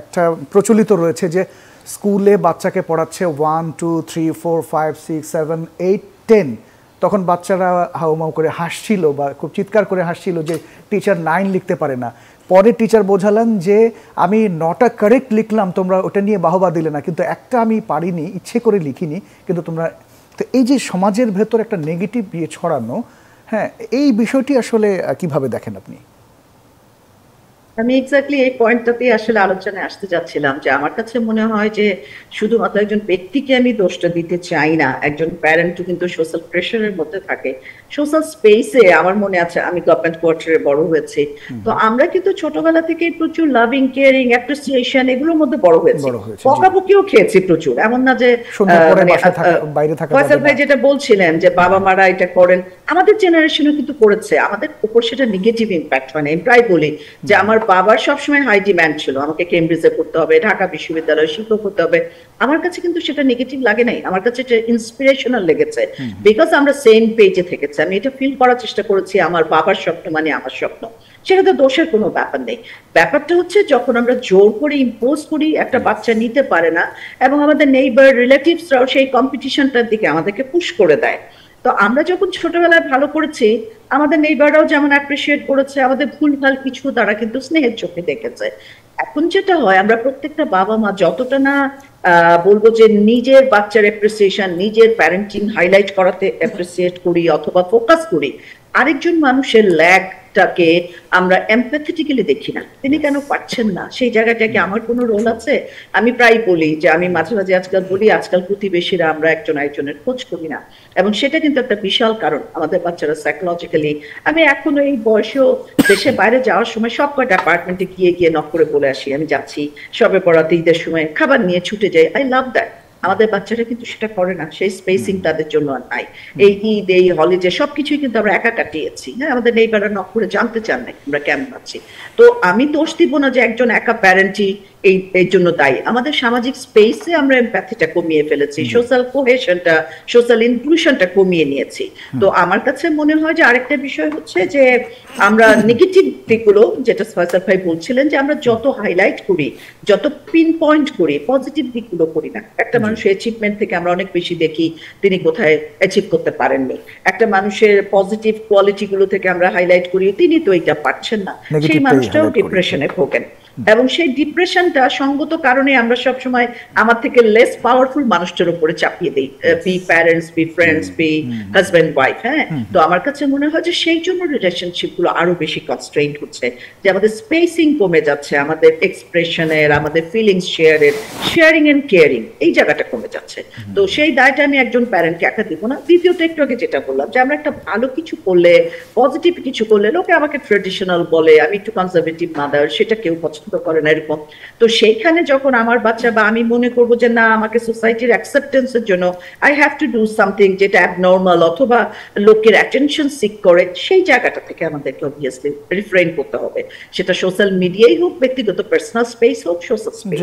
একটা প্রচলিত রয়েছে যে স্কুলে বাচ্চাকে পড়াচ্ছে 1 2 3 4 5 6 7 8 10, তখন বাচ্চারা হাউমাউ করে হাসছিল বা খুব চিৎকার করে হাসছিল যে টিচার 9 লিখতে পারে না। পরে টিচার বোঝালেন যে আমি 9টা কারেক্ট লিখলাম, তোমরা ওটা নিয়ে বাহবা দিলে না, কিন্তু একটা আমি পারিনি, ইচ্ছে করে লিখিনি, কিন্তু তোমরা। তো এই যে সমাজের ভেতর একটা নেগেটিভ ইয়ে ছড়ানো, হ্যাঁ, এই বিষয়টি আসলে কিভাবে দেখেন আপনি? আমি এক্স্যাক্টলি এই পয়েন্টটাতে আসলে আলোচনায় আসতে যাচ্ছিলাম যে আমার কাছে মনে হয় যে শুধুমাত্র একজন ব্যক্তিকে আমি দোষটা দিতে চাই না, একজন প্যারেন্টও কিন্তু সোশ্যাল প্রেশারের মধ্যে থাকে। সোশ্যাল স্পেসে আমার মনে আছে আমি গভর্নমেন্ট কোয়ার্টারে বড় হয়েছি, তো আমরা কিন্তু ছোটবেলা থেকে প্রচুর লাভিং, কেয়ারিং, অ্যাপ্রিসিয়েশন এগুলোর মধ্যে বড় হয়েছি, বকাবকিও খেয়েছি প্রচুর। এমন না যে ফয়সাল ভাই যেটা বলছিলেন যে বাবা মারা এটা করেন, আমাদের জেনারেশনও কিন্তু করেছে, আমাদের উপর সেটা নেগেটিভ ইম্প্যাক্ট হয় না। আমি প্রায় বলি যে আমার বাবার সবসময় হাই ডিম্যান্ড ছিল, আমাকে কেমব্রিজে পড়তে হবে, ঢাকা বিশ্ববিদ্যালয়ে শিক্ষক হতে হবে। আমার কাছে কিন্তু সেটা নেগেটিভ লাগে নাই, আমার কাছে এটা ইন্সপিরেশনাল লেগেছে, বিকজ আমরা সেম পেজে থেকেছি। আমি এটা ফিল করার চেষ্টা করেছি আমার বাবার স্বপ্ন মানে আমার স্বপ্ন, সেটাতে দোষের কোনো ব্যাপার নেই। ব্যাপারটা হচ্ছে যখন আমরা জোর করে ইম্পোজ করি, একটা বাচ্চা নিতে পারে না এবং আমাদের নেইবার রিলেটিভসরাও সেই কম্পিটিশনটার দিকে আমাদেরকে পুশ করে দেয়। তো আমরা যখন ছোটবেলায় ভালো করেছি, আমাদের নেইবাররাও যেমন অ্যাপ্রিসিয়েট করেছে, আমাদের ভুলভাল কিছু তারা কিন্তু স্নেহের চোখে দেখেছে। এখন যেটা হয়, আমরা প্রত্যেকটা বাবা মা যতটা না বলবো যে নিজের বাচ্চার অ্যাপ্রিসিয়েশন, নিজের প্যারেন্টিং হাইলাইট করাতে অ্যাপ্রিসিয়েট করি অথবা ফোকাস করি, আরেকজন মানুষের ল্যাগটাকে আমরা এমপ্যাথেটিক্যালি দেখি না। তিনি কেন পারছেন না, সেই জায়গাটাকে আমার কোনো রোল আছে? আমি প্রায় বলি যে আমি মাঝে মাঝে আজকাল বলি, আজকাল প্রতিবেশীরা আমরা একজন একজনের খোঁজ করি না, এবং সেটা কিন্তু একটা বিশাল কারণ। আমাদের বাচ্চারা সাইকোলজিক্যালি, আমি এখনো এই বয়সেও দেশে বাইরে যাওয়ার সময় সব কয়টা অ্যাপার্টমেন্টে গিয়ে নক করে বলে আসি আমি যাচ্ছি, সবে পড়াতে ঈদের সময় খাবার নিয়ে ছুটে যাই। I love that. আমাদের বাচ্চারা কিন্তু সেটা করে না, সেই স্পেসিং তাদের জন্য আর নাই। এই ঈদ, এই হলিডে সবকিছুই কিন্তু আমরা একা কাটিয়েছি। হ্যাঁ, আমাদের নেইবাররা নক করে জানতে চান না আমরা কেমন আছি। তো আমি দোষ দিব না যে একজন একা প্যারেন্টই এই জন্য দায়ী। আমাদের সামাজিক স্পেসে আমরা এমপ্যাথিটা কমিয়ে ফেলেছি, সোশ্যাল কোহেশনটা, সোশ্যাল ইনক্লুশনটা কমিয়ে নিয়েছি। তো আমার কাছে মনে হয় যে আরেকটা বিষয় হচ্ছে যে আমরা নেগেটিভ দিকগুলো, যেটা ফয়সাল ভাই বলছিলেন, যে আমরা যত হাইলাইট করি, যত পিন পয়েন্ট করি, পজিটিভ দিকগুলো করি না। একটা মানুষের অ্যাচিভমেন্ট থেকে আমরা অনেক বেশি দেখি তিনি কোথায় অ্যাচিভ করতে পারেননি। একটা মানুষের পজিটিভ কোয়ালিটি গুলো থেকে আমরা হাইলাইট করি তিনি তো এটা পারছেন না, সেই মানুষটাও ডিপ্রেশনে ভোগেন। এবং সেই ডিপ্রেশনটা সঙ্গত কারণে আমরা সবসময় আমার থেকে লেস পাওয়ারফুল মানুষটার উপরে চাপিয়ে দিই, be parents, be friends, be husband wife. হ্যাঁ, তো আমার কাছে মনে হয় যে সেই জন্য রিলেশনশিপ গুলো আরো বেশি কনস্ট্রেইনড হচ্ছে, যে আমাদের স্পেসিং কমে যাচ্ছে, আমাদের এক্সপ্রেশনের, আমাদের ফিলিংস শেয়ারের, শেয়ারিং এন্ড কেয়ারিং এই জায়গাটা কমে যাচ্ছে। তো সেই দায়টা আমি একজন প্যারেন্টকে একা দিব না। দ্বিতীয়ত একটু আগে যেটা বললাম যে আমরা একটা ভালো কিছু করলে, পজিটিভ কিছু করলে লোকে আমাকে ট্রেডিশনাল বলে, আমি একটু কনজারভেটিভ মাদার, সেটা কেউ পছন্দ করে না এরকম। তো সেইখানে যখন আমার বাচ্চা বা আমি মনে করবো যে না আমাকে সোসাইটির অ্যাকসেপ্টেন্সের জন্য I have to do something যেটা অ্যাবনর্মাল অথবা লোকের অ্যাটেনশন সিক করে, সেই জায়গাটা থেকে আমাদেরকে অবভিয়াসলি রিফ্রেইন করতে হবে। সেটা সোশ্যাল মিডিয়াই হোক, ব্যক্তিগত পার্সোনাল স্পেস হোক, সোশ্যাল স্পেস,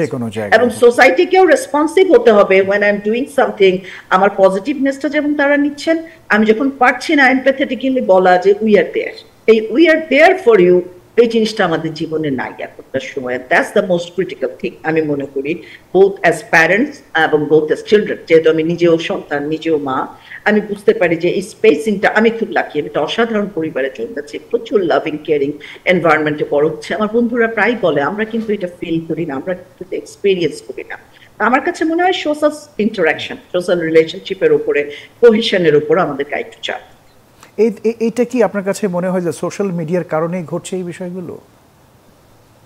এবং সোসাইটিকেও রেসপন্সিভ হতে হবে when I'm doing something। আমার পজিটিভনেসটা যেমন তারা নিচ্ছেন, আমি যখন পারছি না এমপ্যাথেটিক্যালি বলা যে উই আর দেয়ার, এই we are there for you, এই জিনিসটা আমাদের জীবনে নাই এখনকার সময়। That's the most critical thing আমি মনে করি, বোথ অ্যাজ প্যারেন্টস এবং বোথ অ্যাজ চিলড্রেন। যেহেতু আমি নিজেও সন্তান, নিজেও মা, আমি বুঝতে পারি যে এই স্পেসিংটা, আমি খুব লাকি, আমি একটা অসাধারণ পরিবারে চলতেছি, প্রচুর লাভিং কেয়ারিং এনভায়রনমেন্টে বড় হচ্ছে। আমার বন্ধুরা প্রায় বলে আমরা কিন্তু এটা ফিল করি না, আমরা কিন্তু এক্সপিরিয়েন্স করি না। আমার কাছে মনে হয় সোশ্যাল ইন্টারাকশন, সোশ্যাল রিলেশনশিপের উপরে, কোহেশনের উপর আমাদেরকে একটু চাপ। এইটা কি আপনার কাছে মনে হয় যে সোশ্যাল মিডিয়ার কারণেই ঘটছে এই বিষয়গুলো?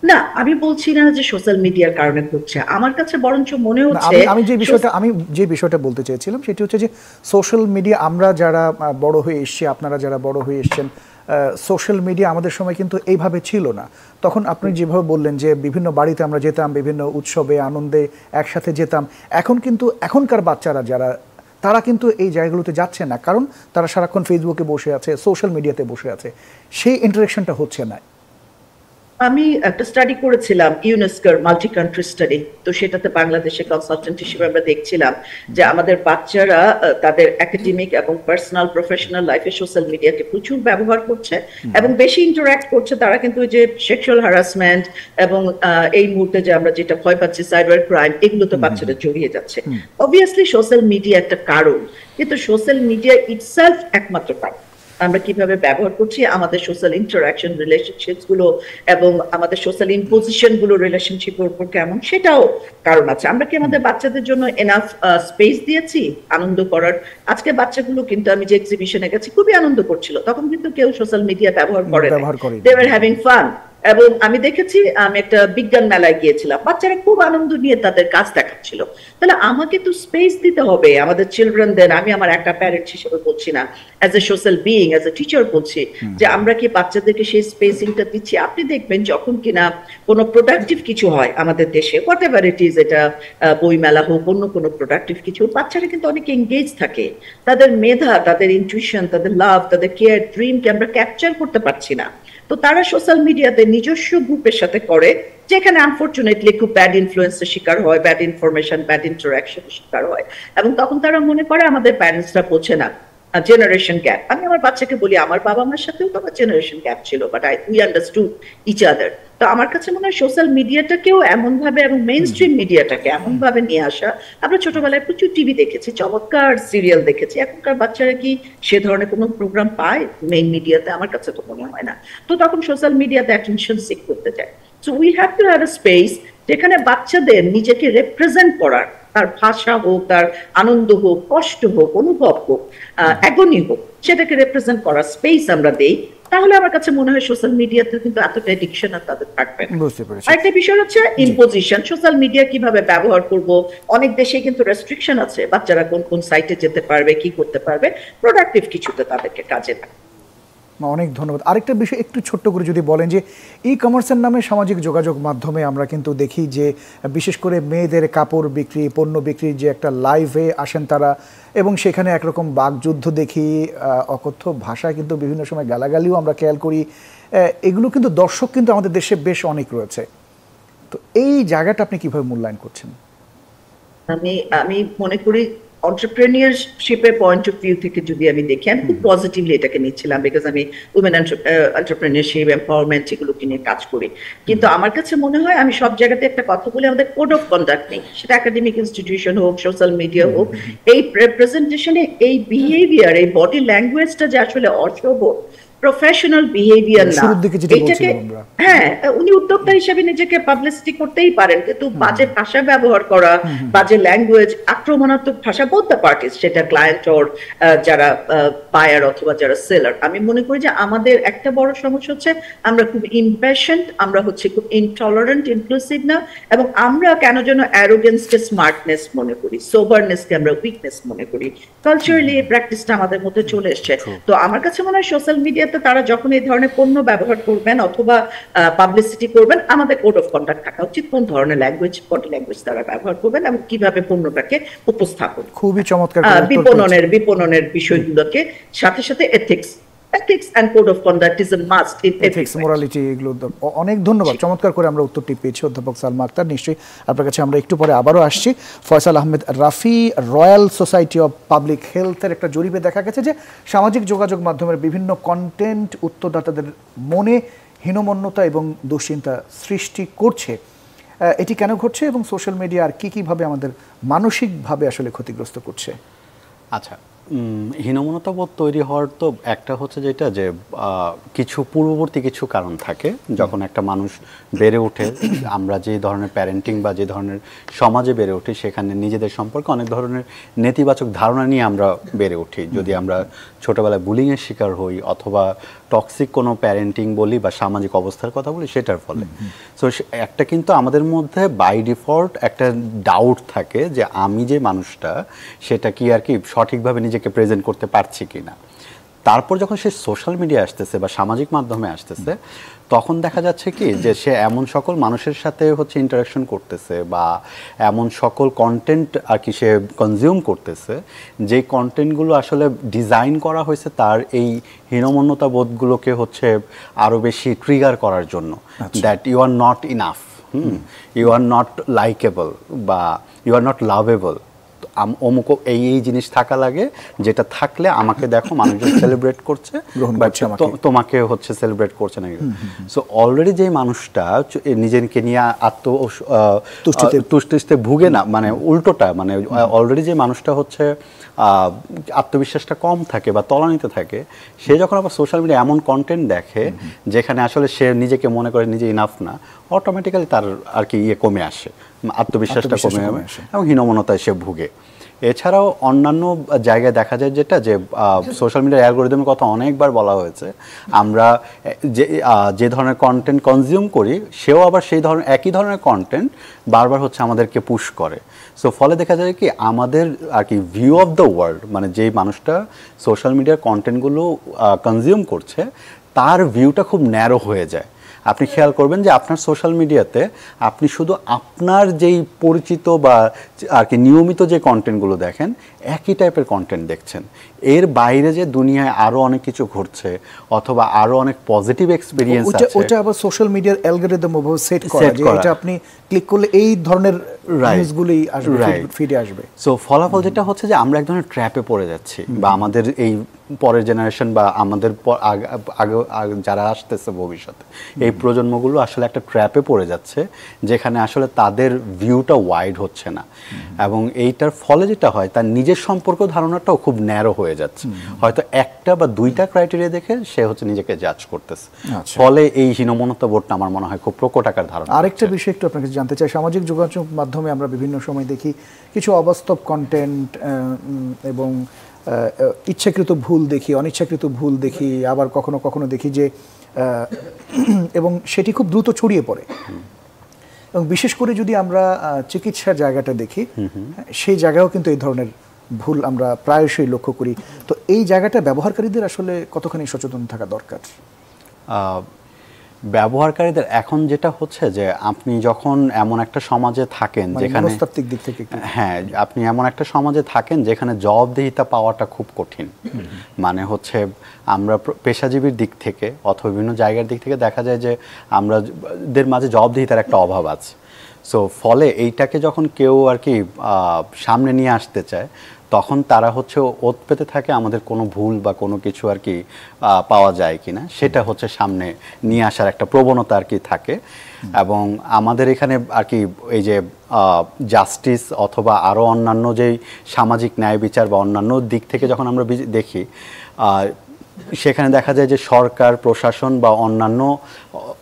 না, আমি বলছি না যে সোশ্যাল মিডিয়ার কারণে ঘটছে, আমার কাছে বরঞ্চ মনে হচ্ছে, আমি যে বিষয়টা বলতে চেয়েছিলাম সেটি হচ্ছে যে সোশ্যাল মিডিয়া, আমরা যারা বড় হয়ে এসেছি, আপনারা যারা বড় হয়ে এসেছেন, সোশ্যাল মিডিয়া আমাদের সময় কিন্তু এইভাবে ছিল না। তখন আপনি যেভাবে বললেন যে বিভিন্ন বাড়িতে আমরা যেতাম, বিভিন্ন উৎসবে আনন্দে একসাথে যেতাম, এখন কিন্তু এখনকার বাচ্চারা যারা, তারা কিন্তু এই জায়গাগুলোতে যাচ্ছে না, কারণ তারা সারাক্ষণ ফেসবুকে বসে আছে, সোশ্যাল মিডিয়াতে বসে আছে, সেই ইন্টারেকশনটা হচ্ছে না। আমি একটা স্টাডি করেছিলাম, ইউনেস্কোর মাল্টি কান্ট্রি স্টাডি, তো সেটাতে বাংলাদেশে কনসালটেন্ট হিসেবে আমরা দেখছিলাম যে আমাদের বাচ্চারা তাদের একাডেমিক এবং পার্সোনাল প্রফেশনাল লাইফে সোশ্যাল মিডিয়াকে প্রচুর ব্যবহার করছে এবং বেশি ইন্টারঅ্যাক্ট করছে। তারা কিন্তু যে সেক্সুয়াল হ্যারাসমেন্ট এবং এই মুহূর্তে যে আমরা যেটা ভয় পাচ্ছি সাইবার ক্রাইম, এগুলো তো বাচ্চারা জড়িয়ে যাচ্ছে। অবভিয়াসলি সোশ্যাল মিডিয়া একটা কারণ, কিন্তু সোশ্যাল মিডিয়া ইটসেলফ একমাত্র কারণ। আমরা কিভাবে ব্যবহার করছি, আমাদের সোশ্যাল ইন্টারাকশন, রিলেশনশিপস গুলো এবং আমাদের সোশ্যাল ইম্পোজিশন গুলো রিলেশনশিপের উপর কেমন, সেটাও কারণ আছে। আমরা কি আমাদের বাচ্চাদের জন্য এনাফ স্পেস দিয়েছি আনন্দ করার? আজকে বাচ্চাগুলো কিন্তু, আমি যে এক্সিবিশনে গেছি, খুবই আনন্দ করছিল, তখন কিন্তু কেউ সোশ্যাল মিডিয়া ব্যবহার করে না, দে ওয়্যার হ্যাভিং ফান। এবং আমি দেখেছি, আমি একটা বিজ্ঞান মেলায় গিয়েছিলাম, বাচ্চারা খুব আনন্দ নিয়ে তাদের কাজ দেখাচ্ছিল। তাহলে আমাকে তো স্পেস দিতে হবে আমাদের চিলড্রেনদের। আমি আমার একটা প্যারেন্ট হিসেবে বলছি না, as a social being, as a teacher বলছি যে আমরা কি বাচ্চাদেরকে সেই স্পেসিংটা দিচ্ছি? আপনি দেখবেন যখন কিনা কোনো প্রোডাক্টিভ কিছু হয় আমাদের দেশে, হোয়াট এভার ইট ইজ, এটা বই মেলা হোক, অন্য কোনো প্রোডাক্টিভ কিছু, বাচ্চারা কিন্তু অনেক এঙ্গেজ থাকে। তাদের মেধা, তাদের ইনটিউশন, তাদের লাভ, তাদের কেয়ার, ড্রিমকে আমরা ক্যাপচার করতে পারছি না। তো তারা সোশ্যাল মিডিয়াতে নিজস্ব গ্রুপের সাথে করে, যেখানে আনফরচুনেটলি খুব ব্যাড ইনফ্লুয়েন্সের শিকার হয়, ব্যাড ইনফরমেশন, ব্যাড ইন্টারাকশনের শিকার হয়, এবং তখন তারা মনে করে আমাদের প্যারেন্টসরা বোঝে না। জেনারেশন গ্যাপ, আমি আমার বাচ্চাকে বলি আমার বাবা মার সাথেও তো আমার জেনারেশন গ্যাপ ছিল, but we understood each other. তো আমার কাছে মনে হয় সোশ্যাল মিডিয়াটাকেও এমন ভাবে, এবং মেইন স্ট্রিম মিডিয়াটাকে এমন ভাবে নিয়ে আসা। আমরা ছোটবেলায় প্রচুর টিভি দেখেছি, চমৎকার সিরিয়াল দেখেছি, এখনকার বাচ্চারা কি সে ধরনের কোনো প্রোগ্রাম পায় মেইন মিডিয়াতে? আমার কাছে তো মনে হয় না। তো তখন সোশ্যাল মিডিয়াতে অ্যাটেনশন সিক করতে যায়। So we have to have a space যেখানে বাচ্চাদের নিজেকে রিপ্রেজেন্ট করার, তার ভাষা হোক, তার আনন্দ হোক, কষ্ট হোক, অনুভব হোক, অ্যাগনি হোক, সেটাকে রিপ্রেজেন্ট করার স্পেস আমরা দেই, তাহলে আমার কাছে মনে হয় সোশ্যাল মিডিয়াতে কিন্তু এতটা এডিকশন আর তাদের থাকবে না। আরেকটা বিষয় হচ্ছে ইম্পোজিশন, সোশ্যাল মিডিয়া কিভাবে ব্যবহার করব। অনেক দেশে কিন্তু রেস্ট্রিকশন আছে, বাচ্চারা কোন কোন সাইটে যেতে পারবে, কি করতে পারবে, প্রোডাক্টিভ কিছুতে তাদেরকে কাজে লাগে। অনেক ধন্যবাদ। আরেকটা বিষয় একটু ছোট্ট করে যদি বলেন যে ই কমার্সের নামে সামাজিক যোগাযোগ মাধ্যমে আমরা কিন্তু দেখি যে বিশেষ করে মেয়েদের কাপড় বিক্রি, পণ্য বিক্রির যে একটা লাইভে আসেন তারা, এবং সেখানে একরকম বাকযুদ্ধ দেখি, অকথ্য ভাষায় কিন্তু বিভিন্ন সময় গালাগালিও আমরা খেয়াল করি। এগুলো কিন্তু দর্শক কিন্তু আমাদের দেশে বেশ অনেক রয়েছে। তো এই জায়গাটা আপনি কিভাবে মূল্যায়ন করছেন? আমি মনে করি এন্টারপ্রেনিয়রশিপের পয়েন্ট অফ ভিউ থেকে যদি আমি দেখি, আমি খুব পজিটিভলি এটাকে নিচ্ছিলাম, বিকজ আমি উইমেন এন্টারপ্রেনিয়রশিপ, এম্পাওয়ারমেন্ট এগুলো নিয়ে কাজ করি। কিন্তু আমার কাছে মনে হয়, আমি সব জায়গাতে একটা কথা বলি, আমাদের কোড অফ কন্ডাক্ট নেই, সেটা একাডেমিক ইনস্টিটিউশন হোক, সোশ্যাল মিডিয়া হোক, এই প্রেজেন্টেশনে এই বিহেভিয়ার, এই বডি ল্যাঙ্গুয়েজটা যে আসলে অশোভ, প্রফেশনাল বিহেভিয়ার না। শুরুর দিকে যেটা বলছিলাম আমরা। হ্যাঁ, উনি উদ্যোক্তা হিসেবে নিজেকে পাবলিসিটি করতেই পারেন, কিন্তু বাজে ভাষা ব্যবহার করা, বাজে ল্যাঙ্গুয়েজ, আক্রমণাত্মক ভাষা, বোথ দ্য পার্টিস, সেটা ক্লায়েন্ট ওর যারা বায়ার অথবা যারা সেলার। আমি মনে করি যে আমাদের একটা বড় সমস্যা হচ্ছে আমরা খুব ইমপ্যাশন্ট, আমরা হচ্ছে খুব ইনটলারেন্ট, ইনক্লুসিভ না, এবং আমরা কেন যেন অ্যারোগেন্সকে স্মার্টনেস মনে করি, সোবারনেসকে আমরা উইকনেস মনে করি। কালচারালি এই প্র্যাকটিসটা আমাদের মধ্যে চলে এসছে। তো আমার কাছে মনে হয় সোশ্যাল মিডিয়াতে তারা যখন এই ধরনের পণ্য ব্যবহার করবেন অথবা পাবলিসিটি করবেন, আমাদের কোড অফ কন্ডাক্ট থাকা উচিত, কোন ধরনের ল্যাঙ্গুয়েজ, বডি ল্যাঙ্গুয়েজ তারা ব্যবহার করবেন এবং কিভাবে পণ্যটাকে উপস্থাপন, খুবই চমৎকার বিপণনের বিষয়গুলোকে, সাথে সাথে ethics and code of conduct is a must in ethics, morality, এগুলো অনেক ধন্যবাদ। চমৎকার করে আমরা উত্তরটি পেয়েছি অধ্যাপক সালমা আক্তার। নিশ্চয়ই আপনার কাছে আমরা একটু পরে আবারও আসছি। Faisal Ahmed Rafi, royal society of public হেলথের একটা জরিপে দেখা গেছে যে সামাজিক যোগাযোগ মাধ্যমের বিভিন্ন কন্টেন্ট উত্তরদাতাদের মনে হীনমন্যতা এবং দুশ্চিন্তা সৃষ্টি করছে। এটি কেন ঘটছে এবং সোশ্যাল মিডিয়া আর কীভাবে আমাদের মানসিকভাবে আসলে ক্ষতিগ্রস্ত করছে? আচ্ছা, হীনমন্যতা বোধ তৈরি হওয়ার তো একটা হচ্ছে যেটা যে কিছু পূর্ববর্তী কিছু কারণ থাকে। যখন একটা মানুষ বেড়ে ওঠে, আমরা যে ধরনের প্যারেন্টিং বা যে ধরনের সমাজে বেড়ে উঠি, সেখানে নিজেদের সম্পর্কে অনেক ধরনের নেতিবাচক ধারণা নিয়ে আমরা বেড়ে উঠি। যদি আমরা ছোটোবেলায় বুলিংয়ের শিকার হই অথবা টক্সিক কোনো প্যারেন্টিং বলি বা সামাজিক অবস্থার কথা বলি, সেটার ফলে সো একটা কিন্তু আমাদের মধ্যে বাই ডিফল্ট একটা ডাউট থাকে যে আমি যে মানুষটা সেটা কি আর কি সঠিকভাবে নিজেকে প্রেজেন্ট করতে পারছি কি না। তারপর যখন সে সোশ্যাল মিডিয়া আসতেছে বা সামাজিক মাধ্যমে আসতেছে, তখন দেখা যাচ্ছে কি যে সে এমন সকল মানুষের সাথে হচ্ছে ইন্টারাকশন করতেছে বা এমন সকল কন্টেন্ট আর কি সে কনজিউম করতেছে, যেই কন্টেন্টগুলো আসলে ডিজাইন করা হয়েছে তার এই হীনমন্যতা বোধগুলোকে হচ্ছে আরও বেশি ট্রিগার করার জন্য। That you are not enough, you are not likeable বা ইউ আর নট লাভেবল, অমুক এই জিনিস থাকা লাগে, যেটা থাকলে আমাকে দেখো মানুষজন সেলিব্রেট করছে, তোমাকে হচ্ছে সেলিব্রেট করছে না। সো অলরেডি যে মানুষটা নিজেকে নিয়ে তুষ্টিতে ভুগে না, মানে উল্টোটা, মানে অলরেডি যে মানুষটা হচ্ছে আত্মবিশ্বাসটা কম থাকে বা তলানিতে থাকে, সে যখন আবার সোশ্যাল মিডিয়া এমন কন্টেন্ট দেখে যেখানে আসলে সে নিজেকে মনে করে নিজে ইনাফ না, অটোমেটিক্যালি তার আর কি কমে আসে, আত্মবিশ্বাসটা কমে আসে এবং হীনমন্যতায় সে ভুগে। এছাড়াও অন্যান্য জায়গায় দেখা যায় যেটা যে সোশ্যাল মিডিয়ার অ্যালগরিদমের কথা অনেকবার বলা হয়েছে, আমরা যে ধরনের কন্টেন্ট কনজিউম করি সেও আবার সেই ধরনের একই ধরনের কন্টেন্ট বারবার হচ্ছে আমাদেরকে পুশ করে। সো ফলে দেখা যায় কি আমাদের আর কি ভিউ অফ দ্য ওয়ার্ল্ড, মানে যেই মানুষটা সোশ্যাল মিডিয়ার কন্টেন্টগুলো কনজিউম করছে তার ভিউটা খুব ন্যারো হয়ে যায়। আপনি খেয়াল করবেন যে আপনার সোশ্যাল মিডিয়াতে আপনি শুধু আপনার যেই পরিচিত বা আর কি নিয়মিত যে কন্টেন্টগুলো দেখেন, একই টাইপের কন্টেন্ট দেখছেন। এর বাইরে যে দুনিয়ায় আরো অনেক কিছু ঘটছে অথবা আরো অনেক পজিটিভ এক্সপেরিয়েন্স আছে, ওটা আবার সোশ্যাল মিডিয়ার অ্যালগরিদম ওভাবে সেট করা যে এটা আপনি ক্লিক করলে এই ধরনের নিউজগুলোই আসবে, ফিডে আসবে। সো ফলাফল যেটা হচ্ছে যে আমরা এক ধরনের ট্র্যাপে পড়ে যাচ্ছি, বা আমাদের এই পরের জেনারেশন বা আমাদের আগে যারা আসতেছে ভবিষ্যতে এই প্রজন্মগুলো আসলে একটা ট্র্যাপে পড়ে যাচ্ছে, যেখানে আসলে তাদের ভিউটা ওয়াইড হচ্ছে না, এবং এইটার ফলে যেটা হয় তার নিজের সম্পর্ক ধারণাটাও খুব ন্যারো হয়ে যাচ্ছে। হয়তো একটা বা দুইটা ক্রাইটেরিয়া দেখে সে হচ্ছে নিজেকে জাজ করতেছে, ফলে এই হীনমন্যতা বোধটা আমার মনে হয় খুব প্রকট আকার ধারণ। আরেকটা বিষয় একটু আপনাকে জানতে চাই, সামাজিক যোগাযোগ মাধ্যমে আমরা বিভিন্ন সময় দেখি কিছু অবাস্তব কন্টেন্ট এবং ইচ্ছাকৃত ভুল দেখি, অনিচ্ছাকৃত ভুল দেখি, আবার কখনো কখনো দেখি যে এবং সেটি খুব দ্রুত ছড়িয়ে পড়ে। এবং বিশেষ করে যদি আমরা চিকিৎসার জায়গাটা দেখি, সেই জায়গায়ও কিন্তু এই ধরনের ভুল আমরা প্রায়শই লক্ষ্য করি। তো এই জায়গাটা ব্যবহারকারীদের আসলে কতখানি সচেতন থাকা দরকার? ব্যবহারকারীদের এখন যেটা হচ্ছে যে আপনি যখন এমন একটা সমাজে থাকেন যেখানে মনস্তাত্ত্বিক দিক থেকে, হ্যাঁ, আপনি এমন একটা সমাজে থাকেন যেখানে জবাবদিহিতা পাওয়াটা খুব কঠিন। মানে হচ্ছে আমরা পেশাজীবীর দিক থেকে অথবা বিভিন্ন জায়গার দিক থেকে দেখা যায় যে আমাদের মাঝে জবাবদিহিতার একটা অভাব আছে। সো ফলে এইটাকে যখন কেউ আর কি সামনে নিয়ে আসতে চায়, তখন তারা হচ্ছে ওত পেতে থাকে আমাদের কোনো ভুল বা কোনো কিছু আর কি পাওয়া যায় কিনা, সেটা হচ্ছে সামনে নিয়ে আসার একটা প্রবণতা আর কি থাকে। এবং আমাদের এখানে আর কি এই যে জাস্টিস অথবা আরও অন্যান্য যেই সামাজিক ন্যায় বিচার বা অন্যান্য দিক থেকে যখন আমরা দেখি, সেখানে দেখা যায় যে সরকার, প্রশাসন বা অন্যান্য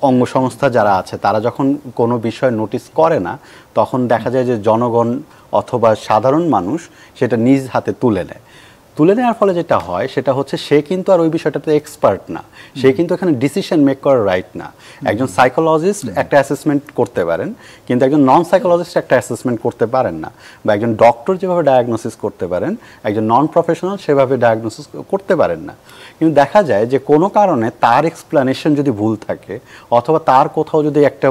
অঙ্গসংস্থা যারা আছে তারা যখন কোনো বিষয় নোটিস করে না, তখন দেখা যায় যে জনগণ অথবা সাধারণ মানুষ সেটা নিজ হাতে তুলে নেয়। তুলে নেওয়ার ফলে যেটা হয় সেটা হচ্ছে সে কিন্তু আর ওই বিষয়টাতে এক্সপার্ট না, সে কিন্তু এখানে ডিসিশন মেক করার রাইট না। একজন সাইকোলজিস্ট একটা অ্যাসেসমেন্ট করতে পারেন, কিন্তু একজন নন সাইকোলজিস্ট একটা অ্যাসেসমেন্ট করতে পারেন না, বা একজন ডক্টর যেভাবে ডায়াগনোসিস করতে পারেন একজন নন প্রফেশনাল সেভাবে ডায়াগনোসিস করতে পারেন না। কিন্তু দেখা যায় যে কোনো কারণে তার এক্সপ্লানেশন যদি ভুল থাকে অথবা তার কোথাও যদি একটা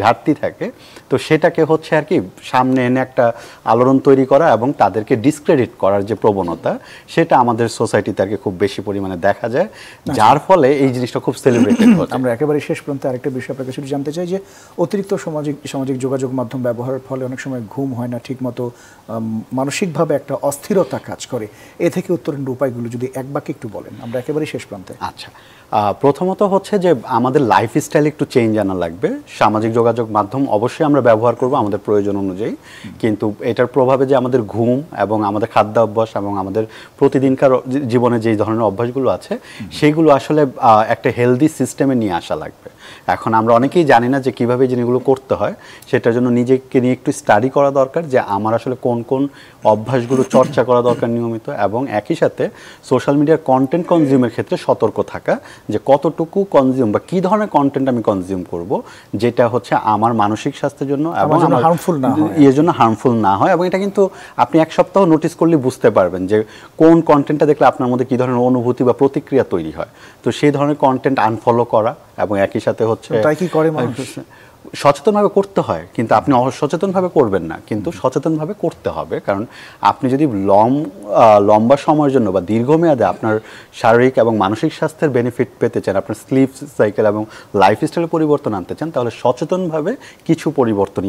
ঘাটতি থাকে, তো সেটাকে হচ্ছে আর কি সামনে এনে একটা আলোড়ন তৈরি করা এবং তাদেরকে ডিসক্রেডিট করার যে প্রবণতা, সেটা আমাদের সোসাইটিতে আর কি খুব বেশি পরিমাণে দেখা যায়, যার ফলে এই জিনিসটা খুব সেলিব্রেটেড হচ্ছে। আমরা একেবারে শেষ পর্যন্ত আরেকটা বিষয় আপনার কাছে জানতে চাই যে অতিরিক্ত সামাজিক যোগাযোগ মাধ্যম ব্যবহারের ফলে অনেক সময় ঘুম হয় না ঠিকমতো, মানসিকভাবে একটা অস্থিরতা কাজ করে, এ থেকে উত্তরণের উপায়গুলো যদি এক বাক্যে একটু বলেন আমরা একেবারে শেষ প্রান্তে। আচ্ছা, প্রথমত হচ্ছে যে আমাদের লাইফস্টাইল একটু চেঞ্জ আনা লাগবে। সামাজিক যোগাযোগ মাধ্যম অবশ্যই আমরা ব্যবহার করব আমাদের প্রয়োজন অনুযায়ী, কিন্তু এটার প্রভাবে যে আমাদের ঘুম এবং আমাদের খাদ্য অভ্যাস এবং আমাদের প্রতিদিনকার জীবনে যেই ধরনের অভ্যাসগুলো আছে সেইগুলো আসলে একটা হেলদি সিস্টেমে নিয়ে আসা লাগবে। এখন আমরা অনেকেই জানি না যে কীভাবে জিনিসগুলো করতে হয়, সেটার জন্য নিজেকে নিয়ে একটু স্টাডি করা দরকার যে আমার আসলে কোন কোন অভ্যাসগুলো চর্চা করা দরকার নিয়মিত, এবং একই সাথে সোশ্যাল মিডিয়ার কন্টেন্ট কনজিউমের ক্ষেত্রে সতর্ক থাকা যে কতটুকু কনজিউম বা কী ধরনের কন্টেন্ট আমি কনজিউম করব যেটা হচ্ছে আমার মানসিক স্বাস্থ্যের জন্য এবং এর জন্য হার্মফুল না হয়। এবং এটা কিন্তু আপনি এক সপ্তাহ নোটিস করলে বুঝতে পারবেন যে কোন কন্টেন্টটা দেখলে আপনার মধ্যে কী ধরনের অনুভূতি বা প্রতিক্রিয়া তৈরি হয়। তো সেই ধরনের কন্টেন্ট আনফলো করা এবং একই সাথে হচ্ছে কি করে মানুষ সচেতনভাবে করতে হয়, কিন্তু আপনি অসচেতনভাবে করবেন না, কিন্তু সচেতনভাবে করতে হবে। কারণ আপনি যদি লম্বা সময়ের জন্য বা দীর্ঘমেয়াদে আপনার শারীরিক এবং মানসিক স্বাস্থ্যের বেনিফিট পেতে চান, আপনার স্লিপ সাইকেল এবং লাইফস্টাইলে পরিবর্তন আনতে চান, তাহলে সচেতনভাবে কিছু পরিবর্তন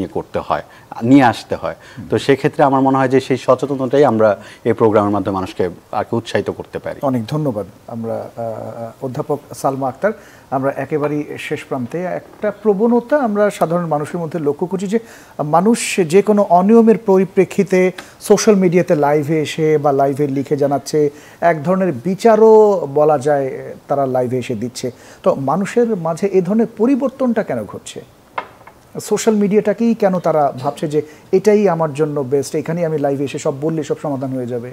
নিয়ে আসতে হয়। তো সেক্ষেত্রে আমার মনে হয় যে সেই সচেতনতাই আমরা এই প্রোগ্রামের মাধ্যমে মানুষকে আর কি উৎসাহিত করতে পারি। অনেক ধন্যবাদ। আমরা অধ্যাপক সালমা আক্তার, আমরা একেবারেই শেষ প্রান্তে একটা প্রবণতা আমরা সাধারণ মানুষের মধ্যে লক্ষ্য করছি যে মানুষ যে কোনো অনিয়মের পরিপ্রেক্ষিতে সোশ্যাল মিডিয়াতে লাইভে এসে বা লাইভে লিখে জানাচ্ছে, এক ধরনের বিচারও বলা যায় তারা লাইভে এসে দিচ্ছে। তো মানুষের মাঝে এই ধরনের পরিবর্তনটা কেন ঘটছে? সোশ্যাল মিডিয়াটাকেই কেন তারা ভাবছে যে এটাই আমার জন্য বেস্ট, এখানেই আমি লাইভে এসে সব বললে সব সমাধান হয়ে যাবে?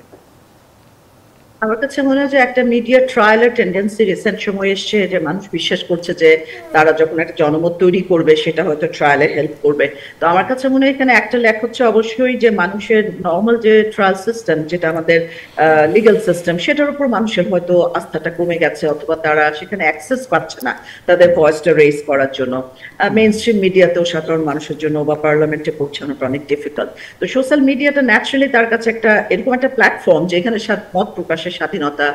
আমার কাছে মনে হয় যে একটা মিডিয়া ট্রায়ালের টেন্ডেন্সি রিসেন্ট সময় এসছে, যে মানুষ বিশ্বাস করছে যে তারা যখন একটা জনমত তৈরি করবে সেটা হয়তো ট্রায়ালে হেল্প করবে। তো আমার কাছে মনে হয় এখানে একটা লেখ হচ্ছে অবশ্যই যে মানুষের নর্মাল যে ট্রায়াল সিস্টেম, যেটা আমাদের লিগ্যাল সিস্টেম, সেটার উপর মানুষের হয়তো আস্থাটা কমে গেছে, অথবা তারা সেখানে অ্যাক্সেস পাচ্ছে না তাদের ভয়েসটা রেজ করার জন্য। মেইন স্ট্রিম মিডিয়াতেও সাধারণ মানুষের জন্য বা পার্লামেন্টে পৌঁছানোটা অনেক ডিফিকাল্ট। তো সোশ্যাল মিডিয়াটা ন্যাচারালি তার কাছে একটা এরকম একটা প্ল্যাটফর্ম যেখানে মত প্রকাশের স্বাধীনতা,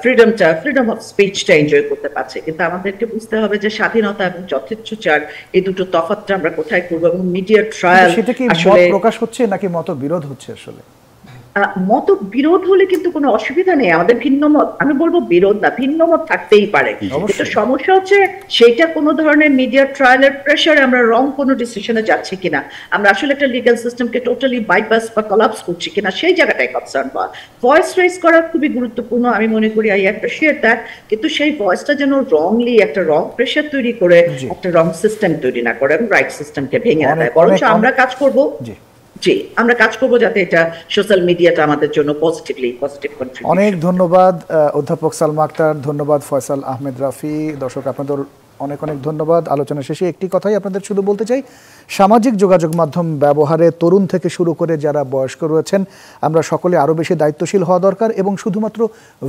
ফ্রিডম অফ স্পিচটা এনজয় করতে পারছে। কিন্তু আমাদেরকে বুঝতে হবে যে স্বাধীনতা এবং যথেচ্ছাচার এই দুটো তফাৎটা আমরা কোথায় করবো, এবং মিডিয়া ট্রায়াল সেটা কি মত প্রকাশ হচ্ছে নাকি মত বিরোধ হচ্ছে? আসলে মত বিরোধ হলে কিন্তু কোনো অসুবিধা নেই, আমাদের ভিন্ন মত, আমি বলবো বিরোধ না, ভিন্ন মত থাকতেই পারে। কিন্তু সমস্যা হচ্ছে সেইটা কোনো ধরনের মিডিয়া ট্রায়ালের প্রেসারে আমরা রং কোনো ডিসিশনে যাচ্ছি কিনা, আমরা আসলে একটা লিগ্যাল সিস্টেমকে টোটালি বাইপাস বা কলাপস করছি কিনা, সেই জায়গাটাই কনসার্ন হওয়া। ভয়েস রেজ করা খুবই গুরুত্বপূর্ণ, আমি মনে করি আই অ্যাপ্রিশিয়েট দ্যাট, কিন্তু সেই ভয়েসটা যেন রংলি একটা রং প্রেসার তৈরি করে একটা রং সিস্টেম তৈরি না করে এবং রাইট সিস্টেমকে ভেঙে না দেয়। বরঞ্চ আমরা কাজ করবো, আমরা কাজ করবো যাতে এটা সোশ্যাল মিডিয়াটা আমাদের জন্য পজিটিভ কন্ট্রিবিউশন। অনেক ধন্যবাদ অধ্যাপক সালমা আক্তার, ধন্যবাদ ফয়সাল আহমেদ রাফি। দর্শক আপনাদের অনেক অনেক ধন্যবাদ। আলোচনা শেষে একটি কথাই আপনাদের শুধু বলতে চাই, সামাজিক যোগাযোগ মাধ্যম ব্যবহারে তরুণ থেকে শুরু করে যারা বয়স্ক রয়েছেন আমরা সকলে আরও বেশি দায়িত্বশীল হওয়া দরকার, এবং শুধুমাত্র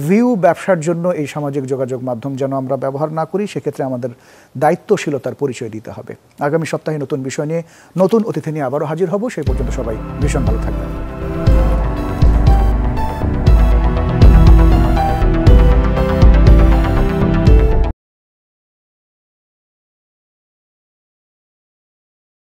ভিউ ব্যবসার জন্য এই সামাজিক যোগাযোগ মাধ্যম যেন আমরা ব্যবহার না করি, সেক্ষেত্রে আমাদের দায়িত্বশীলতার পরিচয় দিতে হবে। আগামী সপ্তাহে নতুন বিষয় নিয়ে নতুন অতিথি নিয়ে আবারও হাজির হব। সেই পর্যন্ত সবাই ভীষণ ভালো থাকবেন।